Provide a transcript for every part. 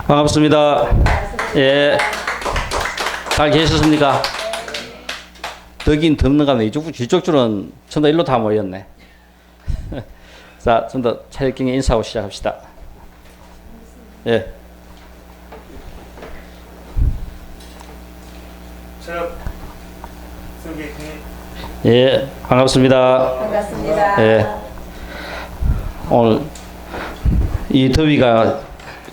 반갑습니다. 예, 잘 계셨습니까? 덥긴 덥는가 보네. 이쪽 줄은 전부 다 일로 다 모였네. 자, 전부 다 차례경에 인사하고 시작합시다. 예. 예, 반갑습니다. 반갑습니다. 예. 오늘 이 더위가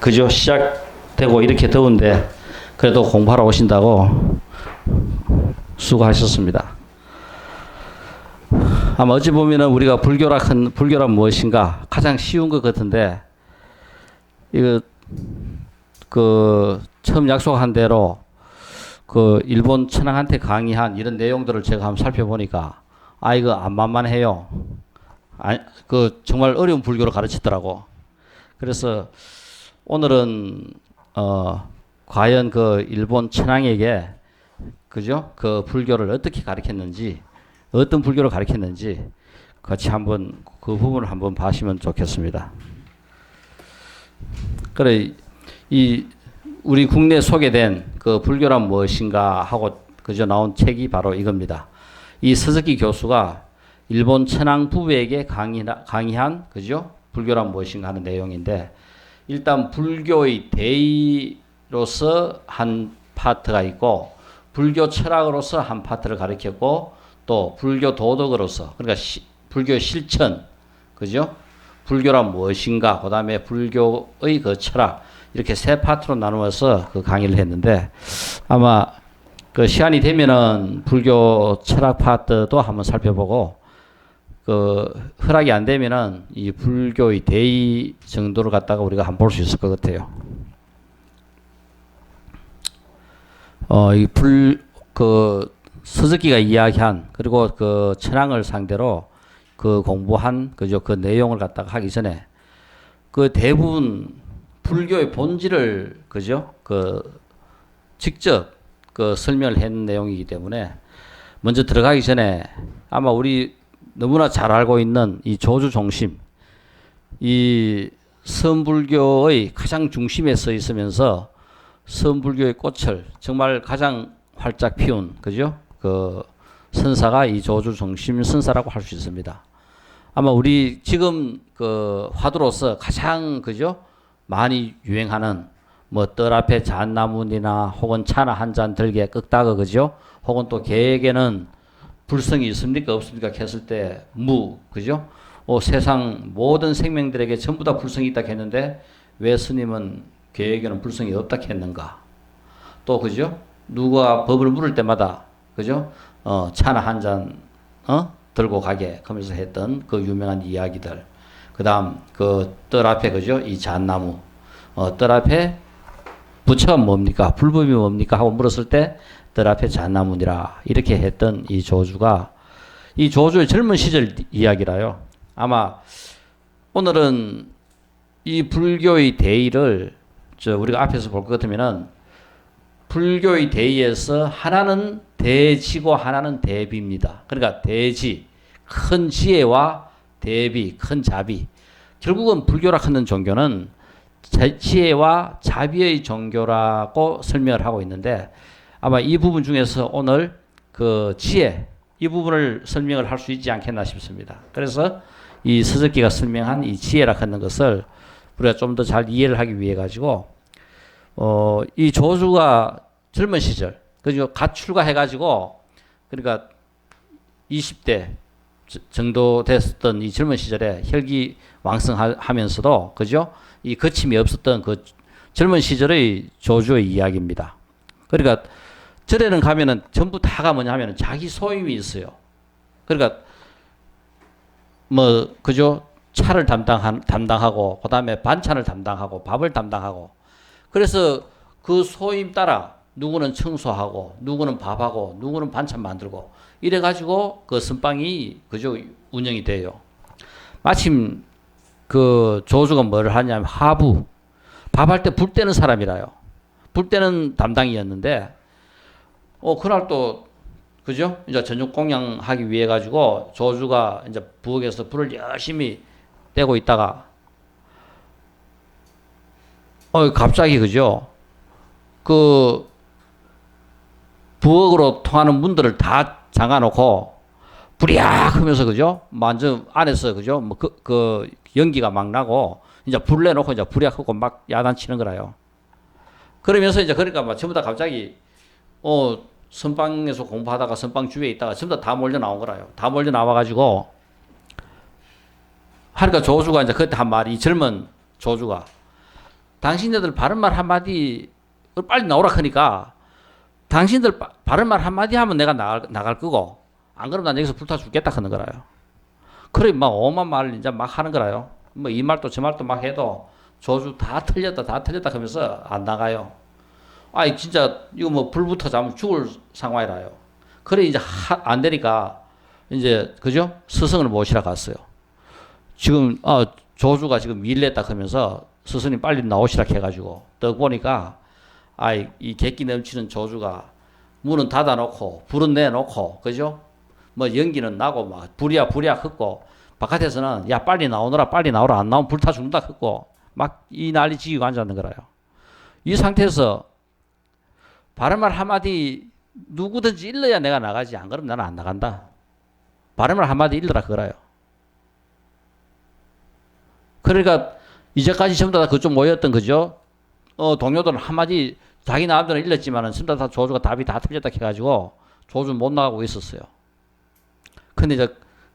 그저 시작되고 이렇게 더운데 그래도 공부하러 오신다고 수고하셨습니다. 아마 어찌 보면은 우리가 불교란 무엇인가 가장 쉬운 것 같은데 이거 처음 약속한 대로 일본 천황한테 강의한 이런 내용들을 제가 한번 살펴보니까 이거 안 만만해요. 정말 어려운 불교를 가르치더라고. 그래서 오늘은 과연 일본 천황에게 그죠? 불교를 어떻게 가르쳤는지, 어떤 불교를 가르쳤는지 같이 한번 그 부분을 한번 봐시면 좋겠습니다. 그래 우리 국내에 소개된 불교란 무엇인가 하고 그저 나온 책이 바로 이겁니다. 이 서석기 교수가 일본 천황 부부에게 강의한 그죠? 불교란 무엇인가 하는 내용인데 일단 불교의 대의로서 한 파트가 있고 불교 철학으로서 한 파트를 가르쳤고 또 불교 도덕으로서 그러니까 불교 실천 그죠? 불교란 무엇인가 그다음에 불교의 철학 이렇게 세 파트로 나누어서 강의를 했는데 아마 시간이 되면은 불교 철학 파트도 한번 살펴보고 허락이 안 되면은 이 불교의 대의 정도를 갖다가 우리가 한번 볼 수 있을 것 같아요. 서석기가 이야기한 그리고 천황을 상대로 공부한 그죠? 그 내용을 갖다가 하기 전에 대부분 불교의 본질을 그죠? 직접 설명을 한 내용이기 때문에 먼저 들어가기 전에 아마 우리 너무나 잘 알고 있는 이 조주 종심, 이 선불교의 가장 중심에 서 있으면서 선불교의 꽃을 정말 가장 활짝 피운 그죠? 선사가 이 조주 종심 선사라고 할 수 있습니다. 아마 우리 지금 화두로서 가장 그죠? 많이 유행하는 뜰 앞에 잣나무니나 혹은 차나 한 잔 들게 끄다가 그죠? 혹은 또 개에게는 불성이 있습니까 없습니까 했을 때 그죠? 세상 모든 생명들에게 전부 다 불성이 있다 했는데 왜 스님은 개에게는 불성이 없다 했는가? 또 그죠? 누가 법을 물을 때마다 그죠? 차나 한 잔 들고 가게 하면서 했던 유명한 이야기들. 그다음 뜰 앞에 그죠? 이 잣나무. 뜰 앞에 부처가 뭡니까? 불법이 뭡니까? 하고 물었을 때 뜰 앞에 잣나무니라 이렇게 했던 이 조주가 이 조주의 젊은 시절 이야기라요. 아마 오늘은 이 불교의 대의를 우리가 앞에서 볼 것 같으면은 불교의 대의에서 하나는 대지고 하나는 대비입니다. 그러니까 대지, 큰 지혜와 대비, 큰 자비. 결국은 불교라 하는 종교는 지혜와 자비의 종교라고 설명을 하고 있는데 아마 이 부분 중에서 오늘 지혜 이 부분을 설명을 할 수 있지 않겠나 싶습니다. 그래서 이 서석기가 설명한 이 지혜라 하는 것을 우리가 좀 더 잘 이해를 하기 위해 가지고 이 조주가 젊은 시절 그죠? 갓 출가해가지고 그러니까 20대 정도 됐었던 이 젊은 시절에 혈기 왕성하면서도 그죠? 이 거침이 없었던 젊은 시절의 조주의 이야기입니다. 그러니까 절에는 가면은 전부 다가 뭐냐 하면은 자기 소임이 있어요. 그러니까 그죠? 차를 담당하고 그다음에 반찬을 담당하고 밥을 담당하고 그래서 소임 따라 누구는 청소하고 누구는 밥하고 누구는 반찬 만들고 이래 가지고 선방이 그죠? 운영이 돼요. 마침 조주가 뭐를 하냐면 하부 밥할 때 불 떼는 사람이라요. 불 떼는 담당이었는데 그날 또 그죠? 이제 저녁 공양하기 위해 가지고 조주가 이제 부엌에서 불을 열심히 떼고 있다가 갑자기 그죠? 그 부엌으로 통하는 문들을 다 잠가놓고 부리악 하면서 그죠? 완전 안에서 그죠? 뭐 그 연기가 막 나고 이제 불 내놓고 이제 부리악 하고 막 야단치는 거라요. 그러면서 이제 그러니까 막 전부 다 갑자기 선방에서 공부하다가 선방 주위에 있다가 전부 다 몰려 나온 거라요. 다 몰려 나와가지고 하니까 조주가 이제 그때 한 말이 이 젊은 조주가 당신네들 바른 말 한마디 빨리 나오라 하니까 당신들 바른 말 한마디 하면 내가 나갈 거고 안 그러면 난 여기서 불타 죽겠다 하는 거라요. 그래 막 오만 말을 이제 막 하는 거라요. 뭐 이 말도 저 말도 막 해도 조주 다 틀렸다 하면서 안 나가요. 아이 진짜 이거 뭐 불부터 자면 죽을 상황이라요. 그래 이제 안 되니까 이제 그죠? 스승을 모시러 갔어요. 지금 조주가 지금 밀렸다 하면서 스승님 빨리 나오시라 해가지고 떡 보니까 아이 이 객기 넘치는 조주가 문은 닫아놓고 불은 내놓고 그죠? 뭐 연기는 나고 막 부랴 흩고 바깥에서는 야 빨리 나오너라 안 나오면 불타 죽는다 흩고 막 이 난리 지기고 앉았는 거라요. 이 상태에서 바른 말 한마디 누구든지 일러야 내가 나가지 안 그러면 나는 안 나간다. 바른 말 한마디 일러라 그거라요. 그러니까 이제까지 전부 다 그쪽 모였던 거죠. 동료들은 한마디 자기 나름대로 일렀지만은 전부 다 조주가 답이 다 틀렸다 해가지고 조주 못 나가고 있었어요. 근데 이제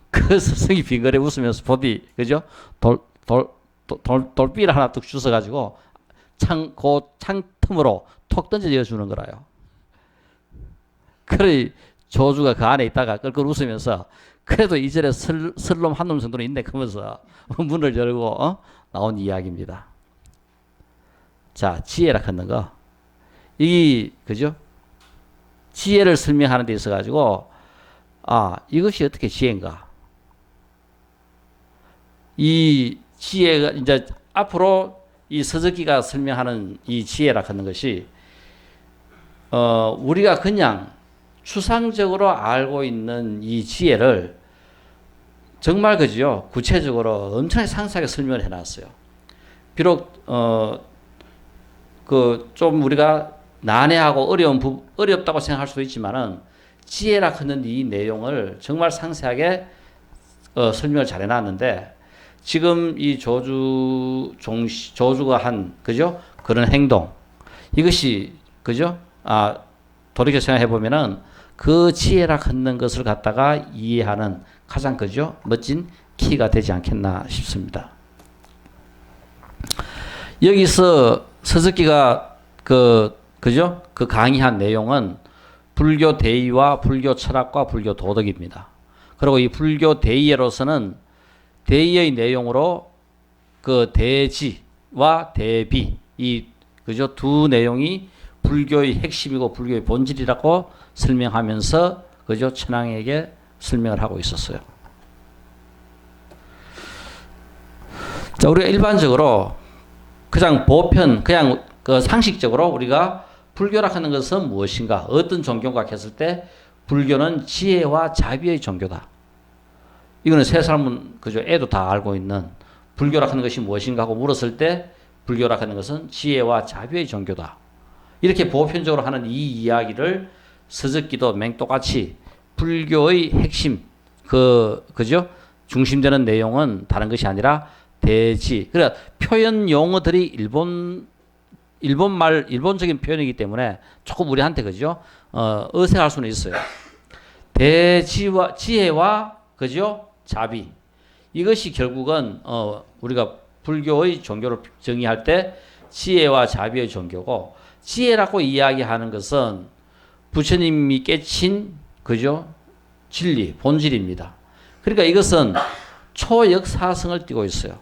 그 스승이 빙그레 웃으면서 보디 그죠? 돌비를 하나 뚝 주워가지고 창 틈으로 톡 던져 주는 거라요. 그래 조주가 그 안에 있다가 끌끌 웃으면서 그래도 이전에 슬놈 한 놈 정도는 있네 그러면서 문을 열고 나온 이야기입니다. 자 지혜라 하는 거 이 그죠? 지혜를 설명하는 데 있어 가지고 이것이 어떻게 지혜인가? 이 지혜가 이제 앞으로 이 서적기가 설명하는 이 지혜라 하는 것이 우리가 그냥 추상적으로 알고 있는 이 지혜를 정말 그죠? 구체적으로 엄청나게 상세하게 설명을 해놨어요. 비록 그 좀 우리가 난해하고 어렵다고 생각할 수도 있지만은 지혜라 하는 이 내용을 정말 상세하게 설명을 잘 해놨는데 지금 이 조주가 한 그죠? 그런 행동 이것이 그죠? 돌이켜 생각해 보면은 그 지혜라 하는 것을 갖다가 이해하는 가장 그죠? 멋진 키가 되지 않겠나 싶습니다. 여기서 서적기가 그죠? 그 강의한 내용은 불교 대의와 불교 철학과 불교 도덕입니다. 그리고 이 불교 대의로서는 대의의 내용으로 그 대지와 대비 이 그죠? 두 내용이 불교의 핵심이고 불교의 본질이라고 설명하면서 그죠? 천황에게 설명을 하고 있었어요. 자, 우리가 일반적으로 그냥 보편 그냥 그 상식적으로 우리가 불교라 하는 것은 무엇인가? 어떤 종교인가 했을 때 불교는 지혜와 자비의 종교다. 이거는 세 사람은 그죠? 애도 다 알고 있는 불교라 하는 것이 무엇인가 하고 물었을 때 불교라 하는 것은 지혜와 자비의 종교다. 이렇게 보편적으로 하는 이 이야기를 서적기도 맹똑같이 불교의 핵심 그죠? 중심되는 내용은 다른 것이 아니라 대지. 그러니까 표현 용어들이 일본적인 표현이기 때문에 조금 우리한테 그죠? 어색할 수는 있어요. 대지와 지혜와 그죠? 자비. 이것이 결국은 우리가 불교의 종교를 정의할 때 지혜와 자비의 종교고 지혜라고 이야기하는 것은 부처님이 깨친 그죠? 진리, 본질입니다. 그러니까 이것은 초역사성을 띠고 있어요.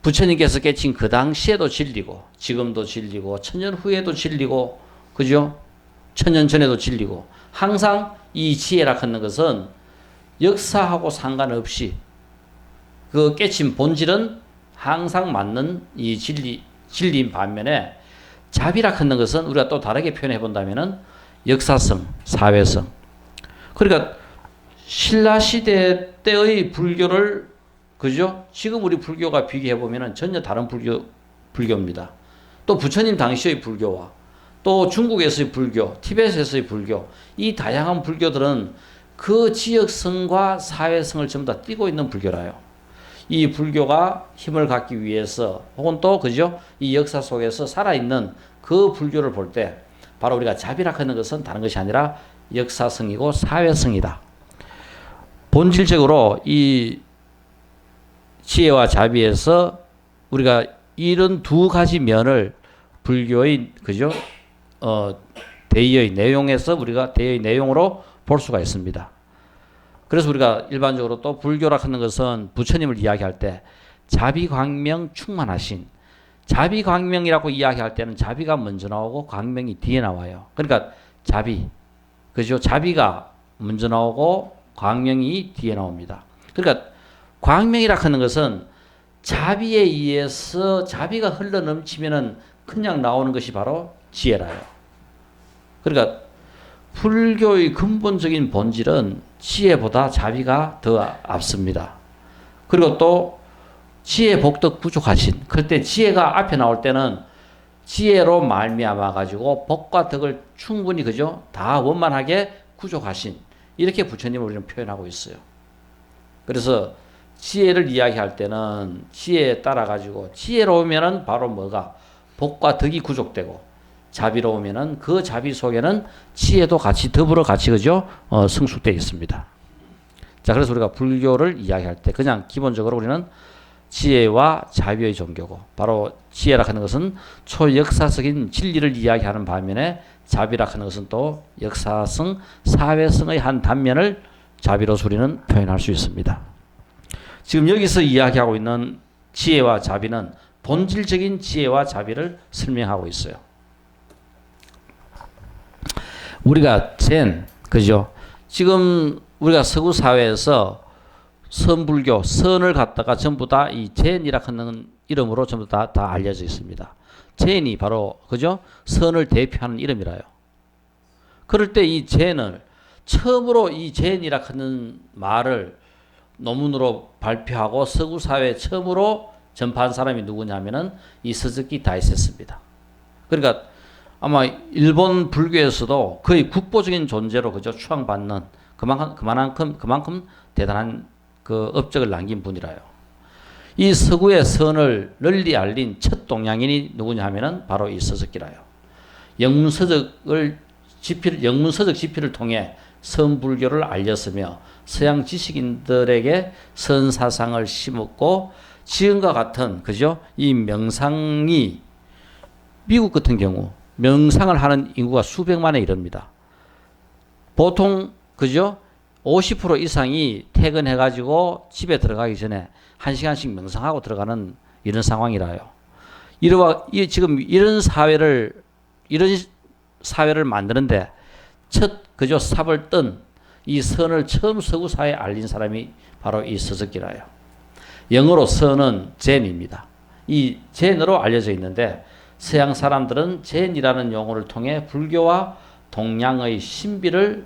부처님께서 깨친 그 당시에도 진리고 지금도 진리고 천년 후에도 진리고 그죠? 천년 전에도 진리고 항상 이 지혜라 하는 것은 역사하고 상관없이 그 깨친 본질은 항상 맞는 이 진리인 반면에 자비라 하는 것은 우리가 또 다르게 표현해 본다면은 역사성, 사회성. 그러니까 신라 시대 때의 불교를 그죠? 지금 우리 불교가 비교해 보면은 전혀 다른 불교입니다. 또 부처님 당시의 불교와 또 중국에서의 불교, 티베트에서의 불교, 이 다양한 불교들은 그 지역성과 사회성을 전부 다 띠고 있는 불교라요. 이 불교가 힘을 갖기 위해서 혹은 또 그죠? 이 역사 속에서 살아있는 그 불교를 볼 때 바로 우리가 자비라 하는 것은 다른 것이 아니라 역사성이고 사회성이다. 본질적으로 이 지혜와 자비에서 우리가 이런 두 가지 면을 불교의 그죠? 대의의 내용에서 우리가 대의의 내용으로 볼 수가 있습니다. 그래서 우리가 일반적으로 또 불교라 하는 것은 부처님을 이야기할 때 자비광명 충만하신, 자비광명이라고 이야기할 때는 자비가 먼저 나오고 광명이 뒤에 나와요. 그러니까 자비, 그죠? 자비가 먼저 나오고 광명이 뒤에 나옵니다. 그러니까 광명이라 하는 것은 자비에 의해서 자비가 흘러 넘치면은 그냥 나오는 것이 바로 지혜라요. 그러니까 불교의 근본적인 본질은 지혜보다 자비가 더 앞섭니다. 그리고 또 지혜 복덕 부족하신, 그때 지혜가 앞에 나올 때는 지혜로 말미암아 가지고 복과 덕을 충분히 그죠? 다 원만하게 구족하신, 이렇게 부처님을 우리는 표현하고 있어요. 그래서 지혜를 이야기할 때는 지혜에 따라 가지고 지혜로우면은 바로 뭐가 복과 덕이 구족되고, 자비로우면은 그 자비 속에는 지혜도 같이 더불어 같이 그죠? 성숙되어 있습니다. 자, 그래서 우리가 불교를 이야기할 때 그냥 기본적으로 우리는 지혜와 자비의 종교고, 바로 지혜라 하는 것은 초역사적인 진리를 이야기하는 반면에 자비라 하는 것은 또 역사성, 사회성의 한 단면을 자비로서 우리는 표현할 수 있습니다. 지금 여기서 이야기하고 있는 지혜와 자비는 본질적인 지혜와 자비를 설명하고 있어요. 우리가 그죠? 지금 우리가 서구 사회에서 선불교, 선을 갖다가 전부 다 이 젠이라 하는 이름으로 전부 다 알려져 있습니다. 젠이 바로, 그죠? 선을 대표하는 이름이라요. 그럴 때 이 젠을, 처음으로 이 젠이라 하는 말을 논문으로 발표하고 서구 사회에 처음으로 전파한 사람이 누구냐면은 이 스즈키 다이세스입니다. 그러니까 아마 일본 불교에서도 거의 국보적인 존재로 그저 추앙받는 그만큼 대단한 그 업적을 남긴 분이라요. 이 서구의 선을 널리 알린 첫 동양인이 누구냐 하면은 바로 이 스즈키라요. 영문서적 집필을 통해 선불교를 알렸으며 서양 지식인들에게 선사상을 심었고, 지금과 같은 그죠? 이 명상이 미국 같은 경우 명상을 하는 인구가 수백만에 이릅니다. 보통 그죠? 50% 이상이 퇴근해가지고 집에 들어가기 전에 1시간씩 명상하고 들어가는 이런 상황이라요. 지금 이런 사회를 만드는데 그죠? 삽을 뜬 이 선을 처음 서구 사회에 알린 사람이 바로 이 스즈키라요. 영어로 선은 젠입니다. 이 젠으로 알려져 있는데, 서양 사람들은 젠이라는 용어를 통해 불교와 동양의 신비를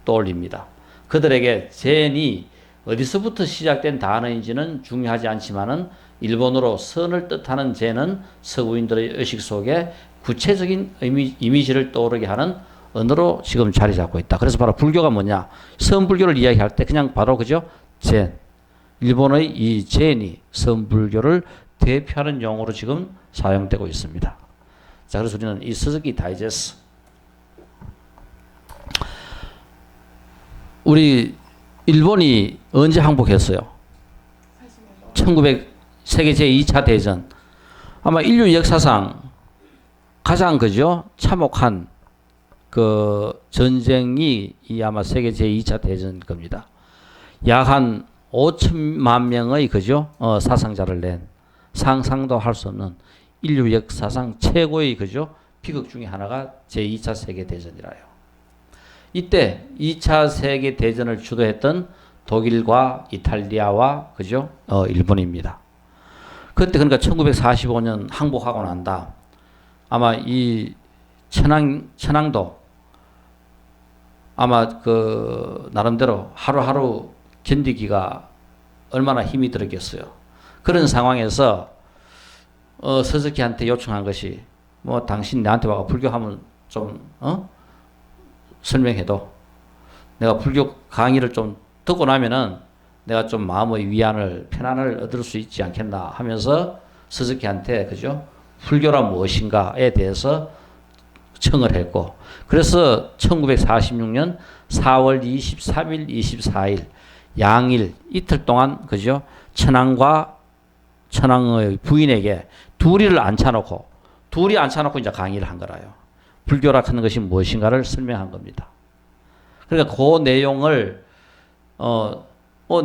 떠올립니다. 그들에게 젠이 어디서부터 시작된 단어인지는 중요하지 않지만은 일본어로 선을 뜻하는 젠은 서구인들의 의식 속에 구체적인 이미지를 떠오르게 하는 언어로 지금 자리 잡고 있다. 그래서 바로 불교가 뭐냐? 선불교를 이야기할 때 그냥 바로 그죠? 젠. 일본의 이 젠이 선불교를 대표하는 용어로 지금 사용되고 있습니다. 자, 그래서 우리는 이 스즈키 다이제스, 우리 일본이 언제 항복했어요? 1900 세계 제2차 대전. 아마 인류 역사상 가장 그죠? 참혹한 그 전쟁이 아마 세계 제2차 대전일 겁니다. 약 한 5천만 명의 그죠? 사상자를 낸, 상상도 할 수 없는 인류 역사상 최고의 그죠? 비극 중에 하나가 제2차 세계 대전이라요. 이때 2차 세계 대전을 주도했던 독일과 이탈리아와 그죠? 일본입니다. 그때 그러니까 1945년 항복하고 난 다음 아마 이 천황도 아마 그 나름대로 하루하루 견디기가 얼마나 힘이 들었겠어요. 그런 상황에서 스즈키한테 요청한 것이 뭐 당신 나한테 와가 불교하면 좀 설명해도 내가 불교 강의를 좀 듣고 나면은 내가 좀 마음의 위안을 편안을 얻을 수 있지 않겠나 하면서 서적기한테 그죠? 불교란 무엇인가에 대해서 청을 했고 그래서 1946년 4월 23일, 24일 양일 이틀 동안 그죠? 천황의 부인에게 둘이 앉혀놓고 이제 강의를 한 거라요. 불교라 하는 것이 무엇인가를 설명한 겁니다. 그러니까 그 내용을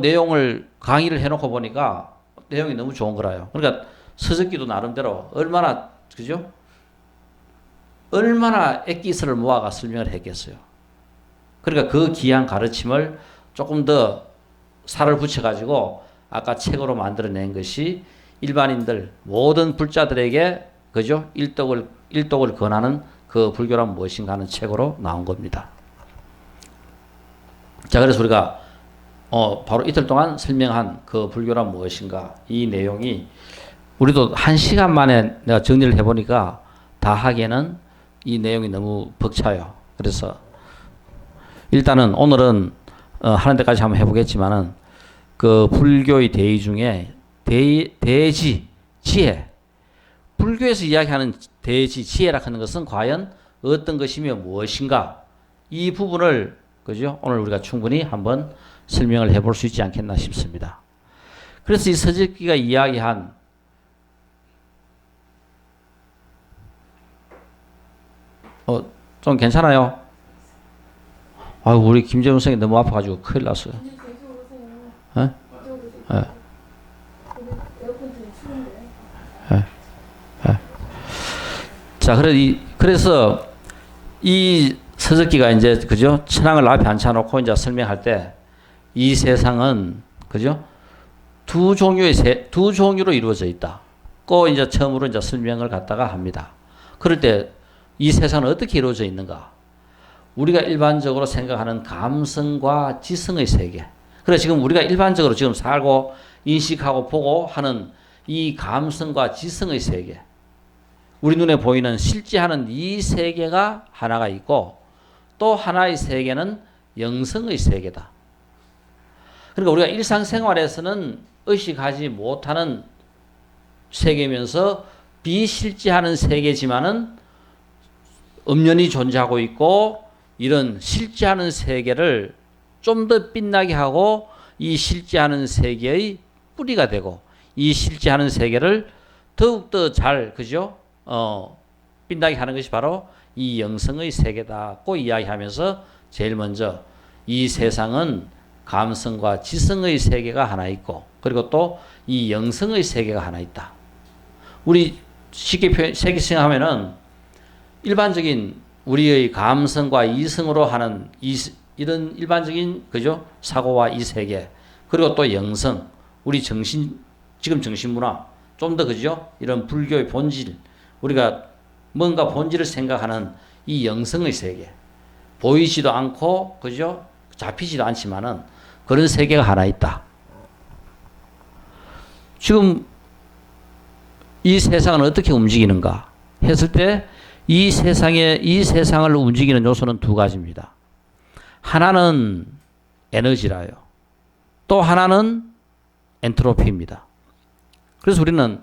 내용을 강의를 해놓고 보니까 내용이 너무 좋은 거라요. 그러니까 서적기도 나름대로 얼마나 그죠? 얼마나 액기스를 모아가 설명을 했겠어요. 그러니까 그 귀한 가르침을 조금 더 살을 붙여가지고 아까 책으로 만들어낸 것이 일반인들 모든 불자들에게 그죠? 일독을 권하는 그 불교란 무엇인가 하는 책으로 나온 겁니다. 자, 그래서 우리가 바로 이틀 동안 설명한 그 불교란 무엇인가 이 내용이 우리도 1시간 만에 내가 정리를 해보니까 다 하기에는 이 내용이 너무 벅차요. 그래서 일단은 오늘은 하는 데까지 한번 해보겠지만은 그 불교의 대의 중에 대지, 지혜. 불교에서 이야기하는 대지, 지혜라 하는 것은 과연 어떤 것이며 무엇인가 이 부분을 그죠? 오늘 우리가 충분히 한번 설명을 해볼 수 있지 않겠나 싶습니다. 그래서 이 서적기가 이야기한 좀 괜찮아요? 아유, 우리 김재훈 선생님 너무 아파가지고 큰일 났어요. 예? 예. 예. 예. 자, 그래서 이 서적기가 이제 그죠? 천황을 앞에 앉혀놓고 이제 설명할 때 이 세상은 그죠? 두 종류로 이루어져 있다. 꼭 이제 처음으로 이제 설명을 갖다가 합니다. 그럴 때 이 세상은 어떻게 이루어져 있는가? 우리가 일반적으로 생각하는 감성과 지성의 세계. 그래서 지금 우리가 일반적으로 지금 살고 인식하고 보고 하는 이 감성과 지성의 세계. 우리 눈에 보이는 실제하는 이 세계가 하나가 있고 또 하나의 세계는 영성의 세계다. 그러니까 우리가 일상생활에서는 의식하지 못하는 세계면서 비실제하는 세계지만은 엄연히 존재하고 있고 이런 실제하는 세계를 좀 더 빛나게 하고 이 실제하는 세계의 뿌리가 되고 이 실제하는 세계를 더욱더 잘 그죠? 빛나게 하는 것이 바로 이 영성의 세계다고 이야기하면서 제일 먼저 이 세상은 감성과 지성의 세계가 하나 있고 그리고 또 이 영성의 세계가 하나 있다. 우리 쉽게 생각하면은 일반적인 우리의 감성과 이성으로 하는 이런 일반적인 그죠? 사고와 이 세계 그리고 또 영성 우리 지금 정신문화 좀 더 그죠? 이런 불교의 본질 우리가 뭔가 본질을 생각하는 이 영성의 세계 보이지도 않고 그죠? 잡히지도 않지만은 그런 세계가 하나 있다. 지금 이 세상은 어떻게 움직이는가 했을 때 이 세상을 움직이는 요소는 두 가지입니다. 하나는 에너지라요. 또 하나는 엔트로피입니다. 그래서 우리는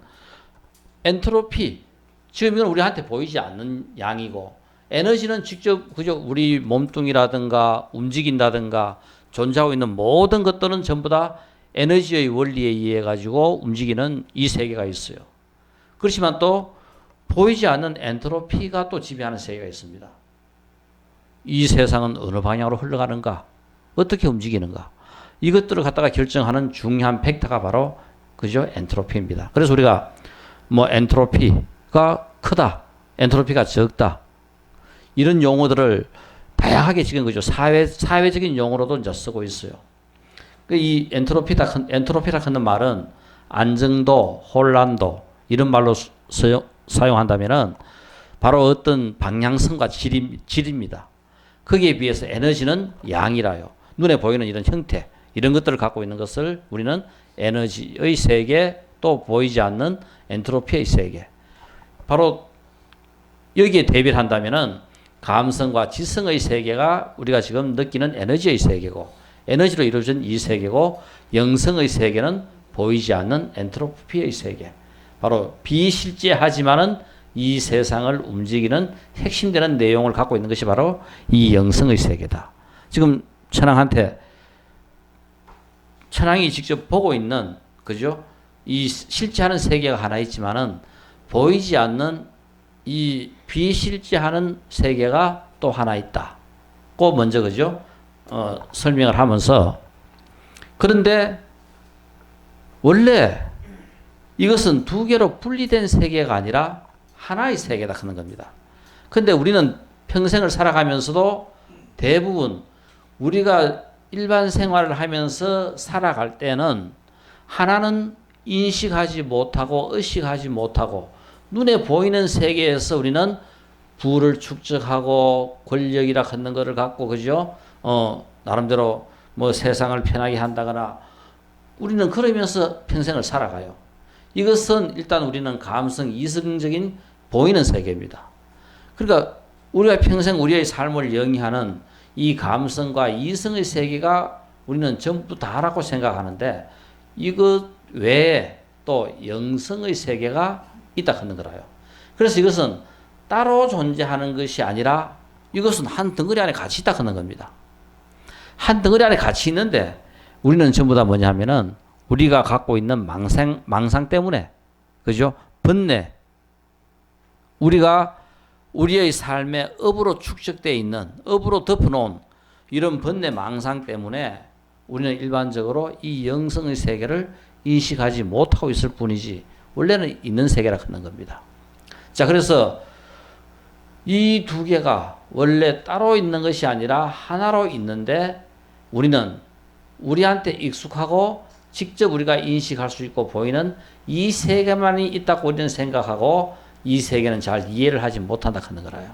엔트로피, 지금 이건 우리한테 보이지 않는 양이고, 에너지는 직접 그저 우리 몸뚱이라든가 움직인다든가 존재하고 있는 모든 것들은 전부 다 에너지의 원리에 의해 가지고 움직이는 이 세계가 있어요. 그렇지만 또 보이지 않는 엔트로피가 또 지배하는 세계가 있습니다. 이 세상은 어느 방향으로 흘러가는가, 어떻게 움직이는가, 이것들을 갖다가 결정하는 중요한 팩터가 바로 그죠? 엔트로피입니다. 그래서 우리가 뭐 엔트로피가 크다, 엔트로피가 적다, 이런 용어들을 다양하게 지금 그죠? 사회적인 용어로도 이제 쓰고 있어요. 이 엔트로피라 하는 말은 안정도, 혼란도 이런 말로 사용한다면은 바로 어떤 방향성과 질입니다. 거기에 비해서 에너지는 양이라요. 눈에 보이는 이런 형태, 이런 것들을 갖고 있는 것을 우리는 에너지의 세계, 또 보이지 않는 엔트로피의 세계. 바로 여기에 대비를 한다면은 감성과 지성의 세계가 우리가 지금 느끼는 에너지의 세계고, 에너지로 이루어진 이 세계고, 영성의 세계는 보이지 않는 엔트로피의 세계. 바로 비실제하지만은 이 세상을 움직이는 핵심되는 내용을 갖고 있는 것이 바로 이 영성의 세계다. 지금 천황한테, 천황이 직접 보고 있는, 그죠? 이 실제하는 세계가 하나 있지만은 보이지 않는 이 비실제하는 세계가 또 하나 있다. 꼭 먼저, 그죠? 설명을 하면서, 그런데 원래 이것은 두 개로 분리된 세계가 아니라 하나의 세계다 하는 겁니다. 근데 우리는 평생을 살아가면서도 대부분 우리가 일반 생활을 하면서 살아갈 때는 하나는 인식하지 못하고 의식하지 못하고 눈에 보이는 세계에서 우리는 부를 축적하고 권력이라 하는 것을 갖고, 그죠? 나름대로 뭐 세상을 편하게 한다거나 우리는 그러면서 평생을 살아가요. 이것은 일단 우리는 감성 이성적인 보이는 세계입니다. 그러니까 우리가 평생 우리의 삶을 영위하는 이 감성과 이성의 세계가 우리는 전부 다라고 생각하는데 이것 외에 또 영성의 세계가 있다 하는 거라요. 그래서 이것은 따로 존재하는 것이 아니라 이것은 한 덩어리 안에 같이 있다 하는 겁니다. 한 덩어리 안에 같이 있는데 우리는 전부 다 뭐냐 하면은 우리가 갖고 있는 망상 때문에, 그죠? 번뇌. 우리가 우리의 삶에 업으로 축적되어 있는, 업으로 덮어놓은 이런 번뇌 망상 때문에 우리는 일반적으로 이 영성의 세계를 인식하지 못하고 있을 뿐이지 원래는 있는 세계라 하는 겁니다. 자, 그래서 이 두 개가 원래 따로 있는 것이 아니라 하나로 있는데 우리는 우리한테 익숙하고 직접 우리가 인식할 수 있고 보이는 이 세계만이 있다고 우리는 생각하고 이 세계는 잘 이해를 하지 못한다 하는 거라요.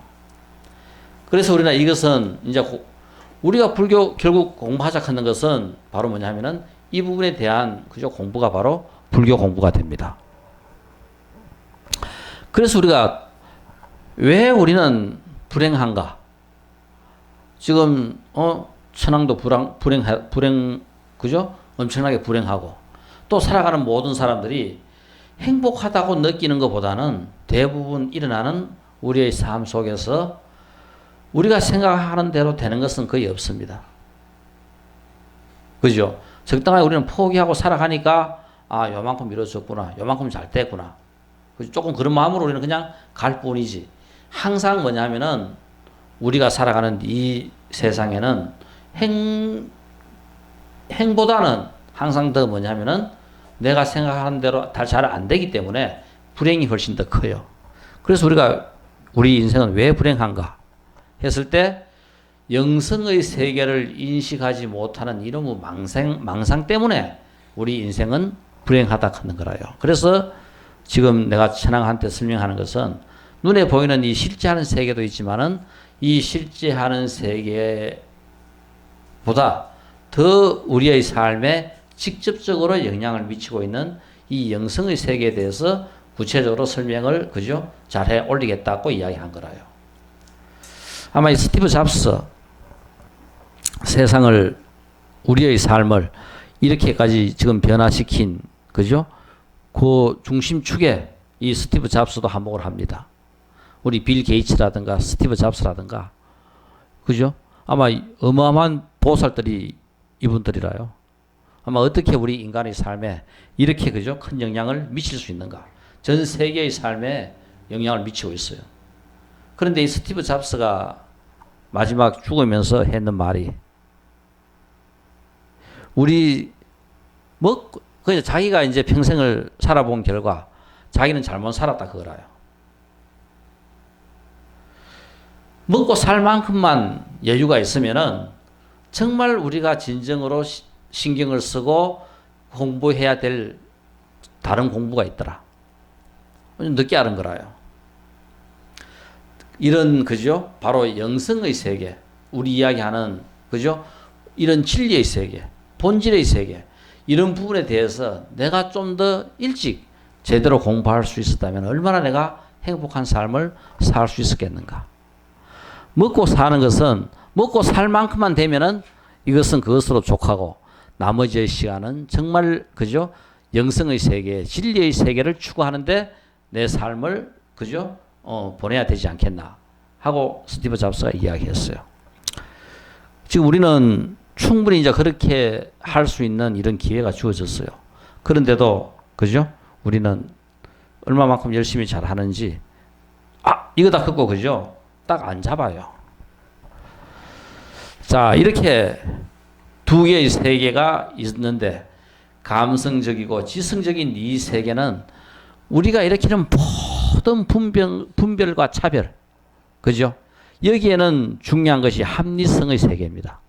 그래서 우리는 이것은 이제 우리가 불교 결국 공부하자 하는 것은 바로 뭐냐면은 이 부분에 대한 그저 공부가 바로 불교 공부가 됩니다. 그래서 우리가 왜 우리는 불행한가? 지금 천황도 불행 그죠? 엄청나게 불행하고 또 살아가는 모든 사람들이 행복하다고 느끼는 것보다는 대부분 일어나는 우리의 삶 속에서 우리가 생각하는 대로 되는 것은 거의 없습니다. 그죠? 적당하게 우리는 포기하고 살아가니까 아, 요만큼 이루어졌구나. 요만큼 잘 됐구나. 조금 그런 마음으로 우리는 그냥 갈 뿐이지. 항상 뭐냐면은 우리가 살아가는 이 세상에는 행보다는 항상 더 뭐냐면은 내가 생각하는 대로 잘 안 되기 때문에 불행이 훨씬 더 커요. 그래서 우리 인생은 왜 불행한가 했을 때 영성의 세계를 인식하지 못하는 이놈의 망상 때문에 우리 인생은 불행하다 하는 거라요. 그래서 지금 내가 천황한테 설명하는 것은 눈에 보이는 이 실제하는 세계도 있지만은 이 실제하는 세계보다 더 우리의 삶에 직접적으로 영향을 미치고 있는 이 영성의 세계에 대해서 구체적으로 설명을 그죠? 잘해 올리겠다고 이야기한 거라요. 아마 이 스티브 잡스 세상을 우리의 삶을 이렇게까지 지금 변화시킨 그죠? 그 중심축에 이 스티브 잡스도 한몫을 합니다. 우리 빌 게이츠라든가 스티브 잡스라든가 그죠? 아마 어마어마한 보살들이 이분들이라요. 아마 어떻게 우리 인간의 삶에 이렇게 그죠? 큰 영향을 미칠 수 있는가? 전 세계의 삶에 영향을 미치고 있어요. 그런데 이 스티브 잡스가 마지막 죽으면서 했는 말이 그냥 자기가 이제 평생을 살아본 결과 자기는 잘못 살았다 그거라요. 먹고 살 만큼만 여유가 있으면은 정말 우리가 진정으로 신경을 쓰고 공부해야 될 다른 공부가 있더라. 늦게 알은 거라요. 이런 그죠? 바로 영성의 세계, 우리 이야기하는 그죠? 이런 진리의 세계, 본질의 세계, 이런 부분에 대해서 내가 좀 더 일찍 제대로 공부할 수 있었다면 얼마나 내가 행복한 삶을 살 수 있었겠는가? 먹고 사는 것은 먹고 살 만큼만 되면은 이것은 그것으로 족하고 나머지의 시간은 정말 그죠? 영성의 세계, 진리의 세계를 추구하는데 내 삶을 그죠? 보내야 되지 않겠나 하고 스티브 잡스가 이야기했어요. 지금 우리는 충분히 이제 그렇게 할 수 있는 이런 기회가 주어졌어요. 그런데도 그죠? 우리는 얼마만큼 열심히 잘 하는지 이거 다 긋고 그죠? 딱 안 잡아요. 자, 이렇게 두 개의 세계가 있는데 감성적이고 지성적인 이 세계는 우리가 일으키는 모든 분별과 차별, 그죠? 여기에는 중요한 것이 합리성의 세계입니다.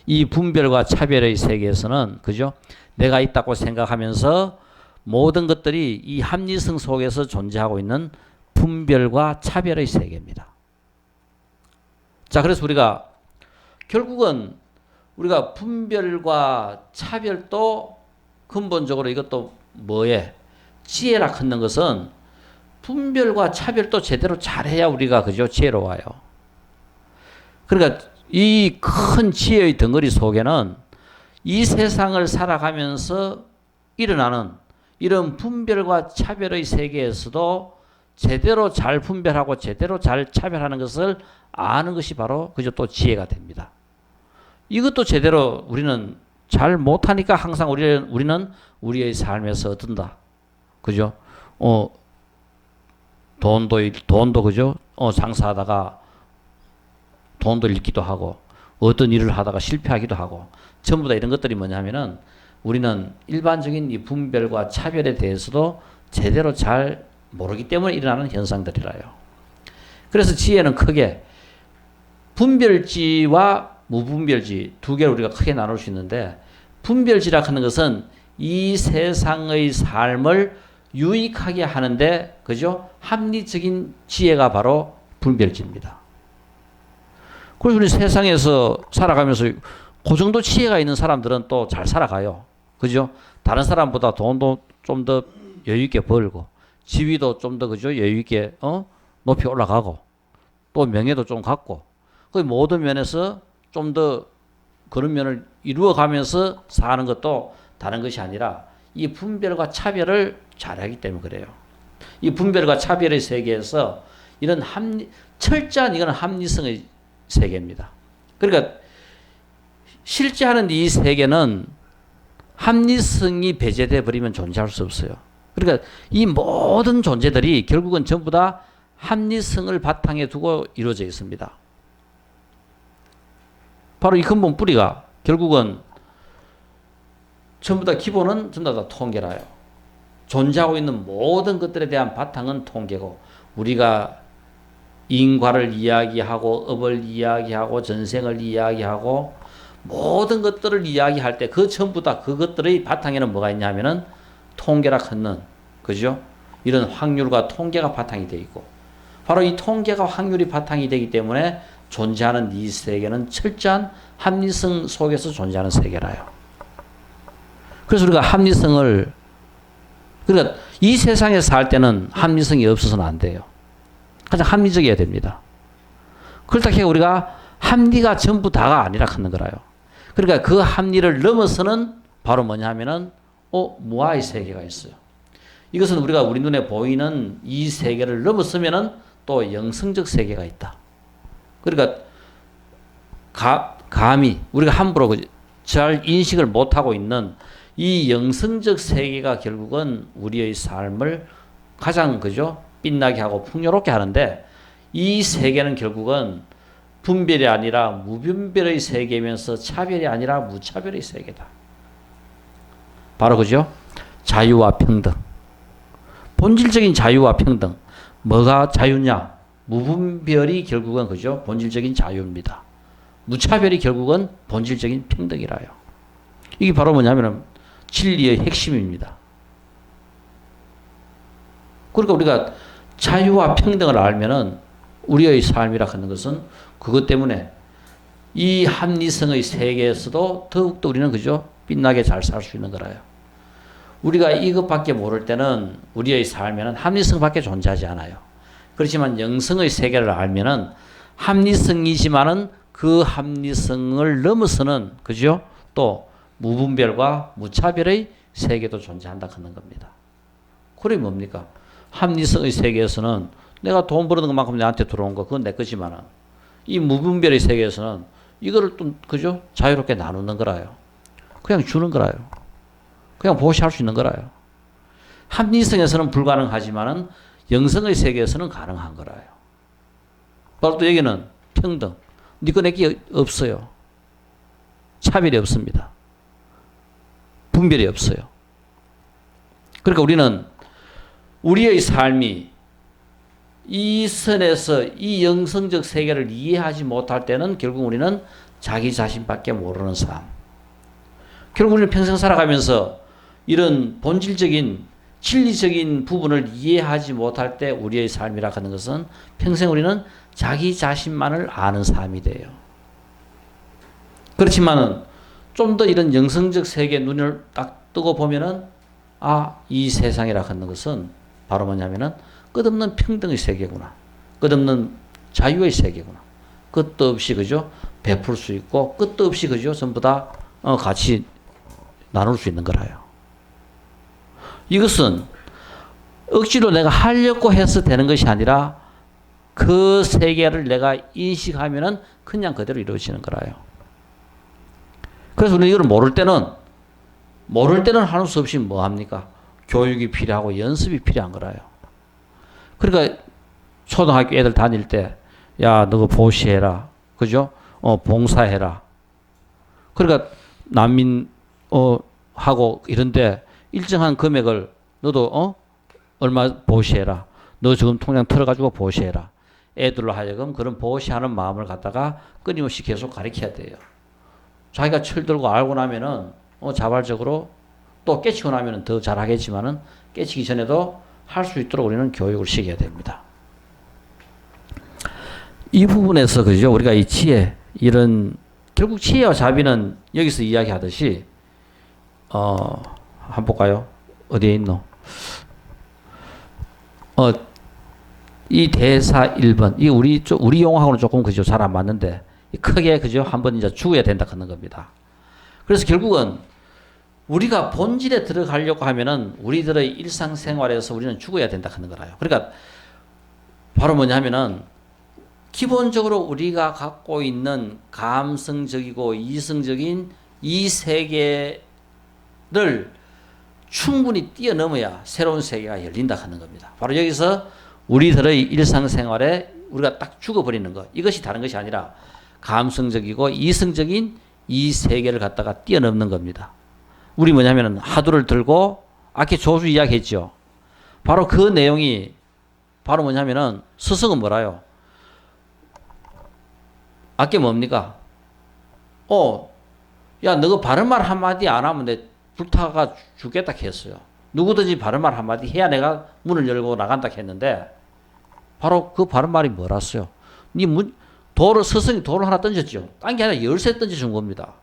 이 분별과 차별의 세계에서는 그죠? 내가 있다고 생각하면서 모든 것들이 이 합리성 속에서 존재하고 있는 분별과 차별의 세계입니다. 자, 그래서 우리가 결국은 우리가 분별과 차별도 근본적으로 이것도 뭐에 지혜라 걷는 것은 분별과 차별도 제대로 잘해야 우리가 그죠? 지혜로워요. 그러니까 이 큰 지혜의 덩어리 속에는 이 세상을 살아가면서 일어나는 이런 분별과 차별의 세계에서도 제대로 잘 분별하고 제대로 잘 차별하는 것을 아는 것이 바로 그저 또 지혜가 됩니다. 이것도 제대로 우리는 잘 못하니까 항상 우리는 우리의 삶에서 얻는다. 그죠? 돈도 그죠? 장사하다가 돈도 잃기도 하고 어떤 일을 하다가 실패하기도 하고 전부 다 이런 것들이 뭐냐면은 우리는 일반적인 이 분별과 차별에 대해서도 제대로 잘 모르기 때문에 일어나는 현상들이라요. 그래서 지혜는 크게 분별지와 무분별지 두 개를 우리가 크게 나눌 수 있는데 분별지라 하는 것은 이 세상의 삶을 유익하게 하는데 그죠? 합리적인 지혜가 바로 분별지입니다. 그래서 우리 세상에서 살아가면서 그 정도 지혜가 있는 사람들은 또 잘 살아가요. 그죠? 다른 사람보다 돈도 좀 더 여유 있게 벌고 지위도 좀 더 그죠? 여유 있게 높이 올라가고 또 명예도 좀 갖고 그 모든 면에서 좀 더 그런 면을 이루어가면서 사는 것도 다른 것이 아니라 이 분별과 차별을 잘하기 때문에 그래요. 이 분별과 차별의 세계에서 이런 철저한 이건 합리성의 세계입니다. 그러니까 실제 하는 이 세계는 합리성이 배제돼 버리면 존재할 수 없어요. 그러니까 이 모든 존재들이 결국은 전부 다 합리성을 바탕에 두고 이루어져 있습니다. 바로 이 근본 뿌리가 결국은 전부 다 기본은 전부 다 통계라요. 존재하고 있는 모든 것들에 대한 바탕은 통계고 우리가 인과를 이야기하고 업을 이야기하고 전생을 이야기하고 모든 것들을 이야기할 때 그 전부 다 그것들의 바탕에는 뭐가 있냐면은 통계라 걷는 그죠? 이런 확률과 통계가 바탕이 되어 있고 바로 이 통계가 확률이 바탕이 되기 때문에 존재하는 이 세계는 철저한 합리성 속에서 존재하는 세계라요. 그래서 우리가 합리성을 그러니까 이 세상에 살 때는 합리성이 없어서는 안 돼요. 가장 합리적이어야 됩니다. 그렇다고 해서 우리가 합리가 전부 다가 아니라 하는 거라요. 그러니까 그 합리를 넘어서는 바로 뭐냐 하면은 무아의 세계가 있어요. 이것은 우리가 우리 눈에 보이는 이 세계를 넘어서면은 또 영성적 세계가 있다. 그러니까 감히 우리가 함부로 잘 인식을 못하고 있는 이 영성적 세계가 결국은 우리의 삶을 가장 그죠? 빛나게 하고 풍요롭게 하는데 이 세계는 결국은 분별이 아니라 무분별의 세계면서 차별이 아니라 무차별의 세계다. 바로 그죠? 자유와 평등. 본질적인 자유와 평등. 뭐가 자유냐? 무분별이 결국은 그죠? 본질적인 자유입니다. 무차별이 결국은 본질적인 평등이라요. 이게 바로 뭐냐면 진리의 핵심입니다. 그러니까 우리가 자유와 평등을 알면은 우리의 삶이라 하는 것은 그것 때문에 이 합리성의 세계에서도 더욱더 우리는 그죠? 빛나게 잘 살 수 있는 거라요. 우리가 이것밖에 모를 때는 우리의 삶에는 합리성밖에 존재하지 않아요. 그렇지만 영성의 세계를 알면은 합리성이지만은 그 합리성을 넘어서는 그죠? 또 무분별과 무차별의 세계도 존재한다 하는 겁니다. 그게 뭡니까? 합리성의 세계에서는 내가 돈 버는 것만큼 내한테 들어온 거 그건 내 거지만은 이 무분별의 세계에서는 이거를 또 그죠? 자유롭게 나누는 거라요. 그냥 주는 거라요. 그냥 보시할 수 있는 거라요. 합리성에서는 불가능하지만은 영성의 세계에서는 가능한 거라요. 바로 또 여기는 평등. 니거 내게 없어요. 차별이 없습니다. 분별이 없어요. 그러니까 우리는 우리의 삶이 이 선에서 이 영성적 세계를 이해하지 못할 때는 결국 우리는 자기 자신밖에 모르는 삶. 결국 우리는 평생 살아가면서 이런 본질적인 진리적인 부분을 이해하지 못할 때 우리의 삶이라 하는 것은 평생 우리는 자기 자신만을 아는 삶이 돼요. 그렇지만은 좀 더 이런 영성적 세계에 눈을 딱 뜨고 보면은 이 세상이라 하는 것은 바로 뭐냐면은 끝없는 평등의 세계구나. 끝없는 자유의 세계구나. 끝도 없이 그죠? 베풀 수 있고 끝도 없이 그죠? 전부 다 같이 나눌 수 있는 거라요. 이것은 억지로 내가 하려고 해서 되는 것이 아니라 그 세계를 내가 인식하면은 그냥 그대로 이루어지는 거라요. 그래서 우리는 이걸 모를 때는 하는 수 없이 뭐 합니까? 교육이 필요하고 연습이 필요한 거라요. 그러니까 초등학교 애들 다닐 때, 야, 너가 보시해라. 그죠? 봉사해라. 그러니까 난민, 하고 이런데 일정한 금액을 너도, 얼마 보시해라. 너 지금 통장 털어가지고 보시해라. 애들로 하여금 그런 보시하는 마음을 갖다가 끊임없이 계속 가르쳐야 돼요. 자기가 철들고 알고 나면은, 자발적으로 또 깨치고 나면은 더 잘하겠지만은 깨치기 전에도 할 수 있도록 우리는 교육을 시켜야 됩니다. 이 부분에서 그죠? 우리가 이 지혜, 이런 결국 지혜와 자비는 여기서 이야기하듯이 한번 볼까요? 어디에 있노? 이 대사 1번, 이 우리 용어하고는 조금 그죠? 잘 안 맞는데 크게 그죠? 한번 이제 죽어야 된다 하는 겁니다. 그래서 결국은 우리가 본질에 들어가려고 하면은 우리들의 일상생활에서 우리는 죽어야 된다 하는 거라요. 그러니까 바로 뭐냐 하면은 기본적으로 우리가 갖고 있는 감성적이고 이성적인 이 세계를 충분히 뛰어넘어야 새로운 세계가 열린다 하는 겁니다. 바로 여기서 우리들의 일상생활에 우리가 딱 죽어버리는 것. 이것이 다른 것이 아니라 감성적이고 이성적인 이 세계를 갖다가 뛰어넘는 겁니다. 우리 뭐냐면은 하두를 들고 아까 조수 이야기했죠. 바로 그 내용이 바로 뭐냐면은 스승은 뭐라요? 아까 뭡니까? 야, 너가 바른 말 한마디 안 하면 내 불타가 죽겠다 했어요. 누구든지 바른 말 한마디 해야 내가 문을 열고 나간다 했는데 바로 그 바른 말이 뭐랐어요? 스승이 돌을 하나 던졌죠. 딴 게 아니라 열쇠 던져준 겁니다.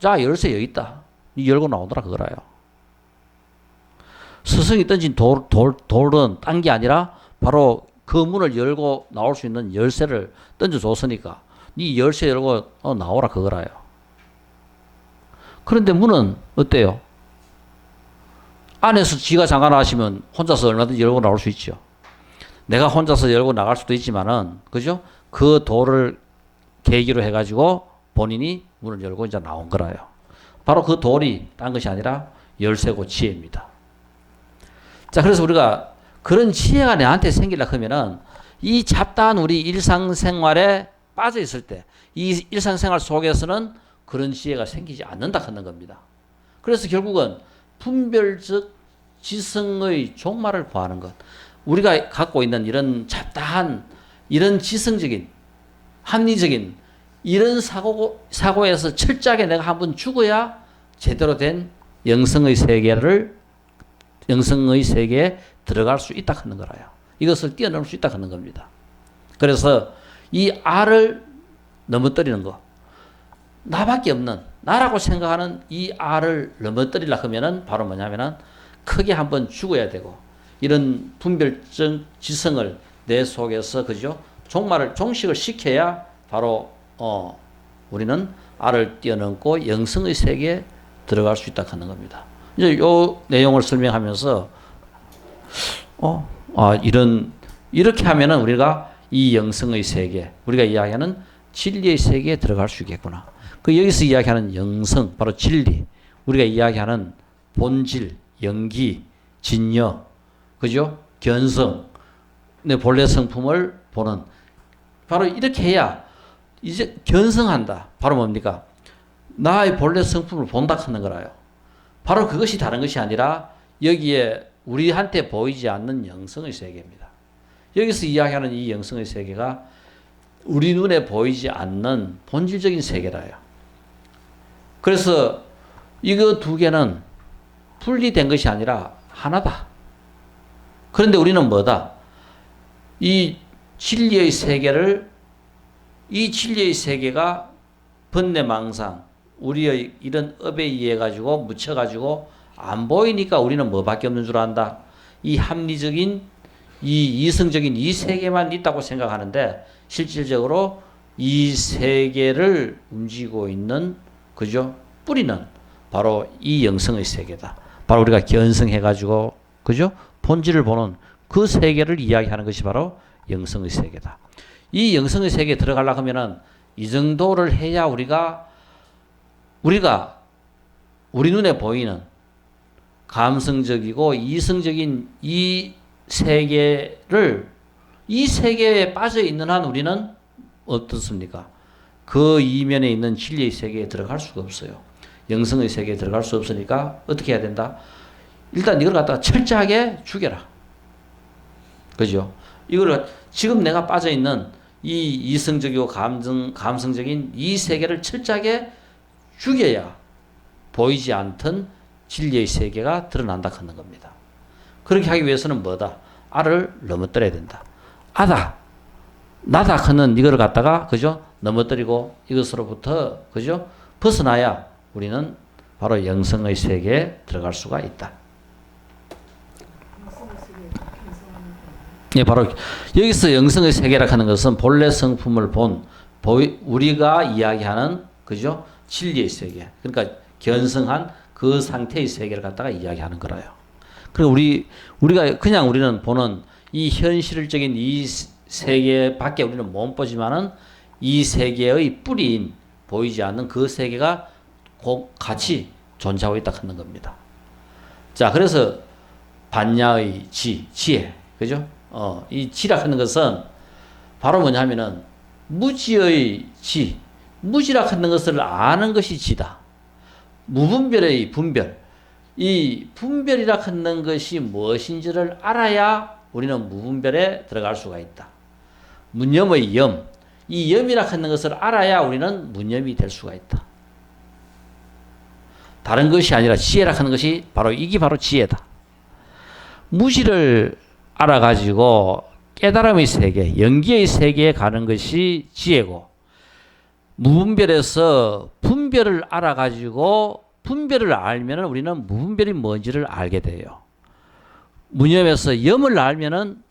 자, 열쇠 여기 있다. 니 열고 나오더라 그거라요. 스승이 던진 돌은 딴 게 아니라 바로 그 문을 열고 나올 수 있는 열쇠를 던져줬으니까 니 열쇠 열고 나오라 그거라요. 그런데 문은 어때요? 안에서 지가 잠가 놔시면 혼자서 얼마든지 열고 나올 수 있죠. 내가 혼자서 열고 나갈 수도 있지만은 그죠? 그 돌을 계기로 해가지고 본인이 문을 열고 이제 나온 거라요. 바로 그 돌이 딴 것이 아니라 열쇠고 지혜입니다. 자, 그래서 우리가 그런 지혜가 내한테 생기려고 하면은 이 잡다한 우리 일상생활에 빠져 있을 때 이 일상생활 속에서는 그런 지혜가 생기지 않는다 하는 겁니다. 그래서 결국은 분별적 지성의 종말을 구하는 것. 우리가 갖고 있는 이런 잡다한 이런 지성적인 합리적인 이런 사고에서 철저하게 내가 한번 죽어야 제대로 된 영성의 세계에 들어갈 수 있다 하는 거라요. 이것을 뛰어넘을 수 있다 하는 겁니다. 그래서 이 알을 넘어뜨리는 거. 나밖에 없는, 나라고 생각하는 이 알을 넘어뜨리려고 하면은 바로 뭐냐면은 크게 한번 죽어야 되고 이런 분별적 지성을 내 속에서 그죠? 종식을 시켜야 바로 우리는 알을 뛰어넘고 영성의 세계에 들어갈 수 있다 하는 겁니다. 이제 요 내용을 설명하면서 이렇게 하면은 우리가 이 영성의 세계, 우리가 이야기하는 진리의 세계에 들어갈 수 있겠구나. 그 여기서 이야기하는 영성, 바로 진리, 우리가 이야기하는 본질, 영기, 진여, 그죠? 견성, 내 본래 성품을 보는, 바로 이렇게 해야 이제 견성한다. 바로 뭡니까? 나의 본래 성품을 본다 하는 거라요. 바로 그것이 다른 것이 아니라 여기에 우리한테 보이지 않는 영성의 세계입니다. 여기서 이야기하는 이 영성의 세계가 우리 눈에 보이지 않는 본질적인 세계라요. 그래서 이거 두 개는 분리된 것이 아니라 하나다. 그런데 우리는 뭐다? 이 진리의 세계가 번뇌망상, 우리의 이런 업에 의해 가지고 묻혀 가지고 안 보이니까 우리는 뭐밖에 없는 줄 안다. 이 합리적인, 이 이성적인 이 세계만 있다고 생각하는데 실질적으로 이 세계를 움직이고 있는, 그죠? 뿌리는 바로 이 영성의 세계다. 바로 우리가 견성해 가지고, 그죠? 본질을 보는 그 세계를 이야기하는 것이 바로 영성의 세계다. 이 영성의 세계에 들어가려고 하면은 이 정도를 해야 우리가 우리 눈에 보이는 감성적이고 이성적인 이 세계에 빠져 있는 한 우리는 어떻습니까? 그 이면에 있는 진리의 세계에 들어갈 수가 없어요. 영성의 세계에 들어갈 수 없으니까 어떻게 해야 된다? 일단 이걸 갖다가 철저하게 죽여라. 그죠? 이거를 지금 내가 빠져 있는 이 이성적이고 감성적인 이 세계를 철저하게 죽여야 보이지 않던 진리의 세계가 드러난다 하는 겁니다. 그렇게 하기 위해서는 뭐다? 알을 넘어뜨려야 된다. 나다 하는 이거를 갖다가, 그죠? 넘어뜨리고 이것으로부터, 그죠? 벗어나야 우리는 바로 영성의 세계에 들어갈 수가 있다. 예, 바로 여기서 영성의 세계라 하는 것은 본래 성품을 우리가 이야기하는, 그죠? 진리의 세계. 그러니까 견성한 그 상태의 세계를 갖다가 이야기하는 거라요. 그리고 우리는 보는 이 현실적인 이 세계밖에 우리는 못 보지만은 이 세계의 뿌리인 보이지 않는 그 세계가 같이 존재하고 있다 하는 겁니다. 자, 그래서 반야의 지혜, 그죠? 이 지라 하는 것은 바로 뭐냐 하면은 무지의 무지라 하는 것을 아는 것이 지다. 무분별의 분별. 이 분별이라 하는 것이 무엇인지를 알아야 우리는 무분별에 들어갈 수가 있다. 무념의 염. 이 염이라 하는 것을 알아야 우리는 무념이 될 수가 있다. 다른 것이 아니라 지혜라 하는 것이 이게 바로 지혜다. 무지를 알아가지고 깨달음의 세계, 영기의 세계에 가는 것이 지혜고, 무분별에서 분별을 알아가지고 분별을 알면은 우리는 무분별이 뭔지를 알게 돼요. 무념에서 염을 알면은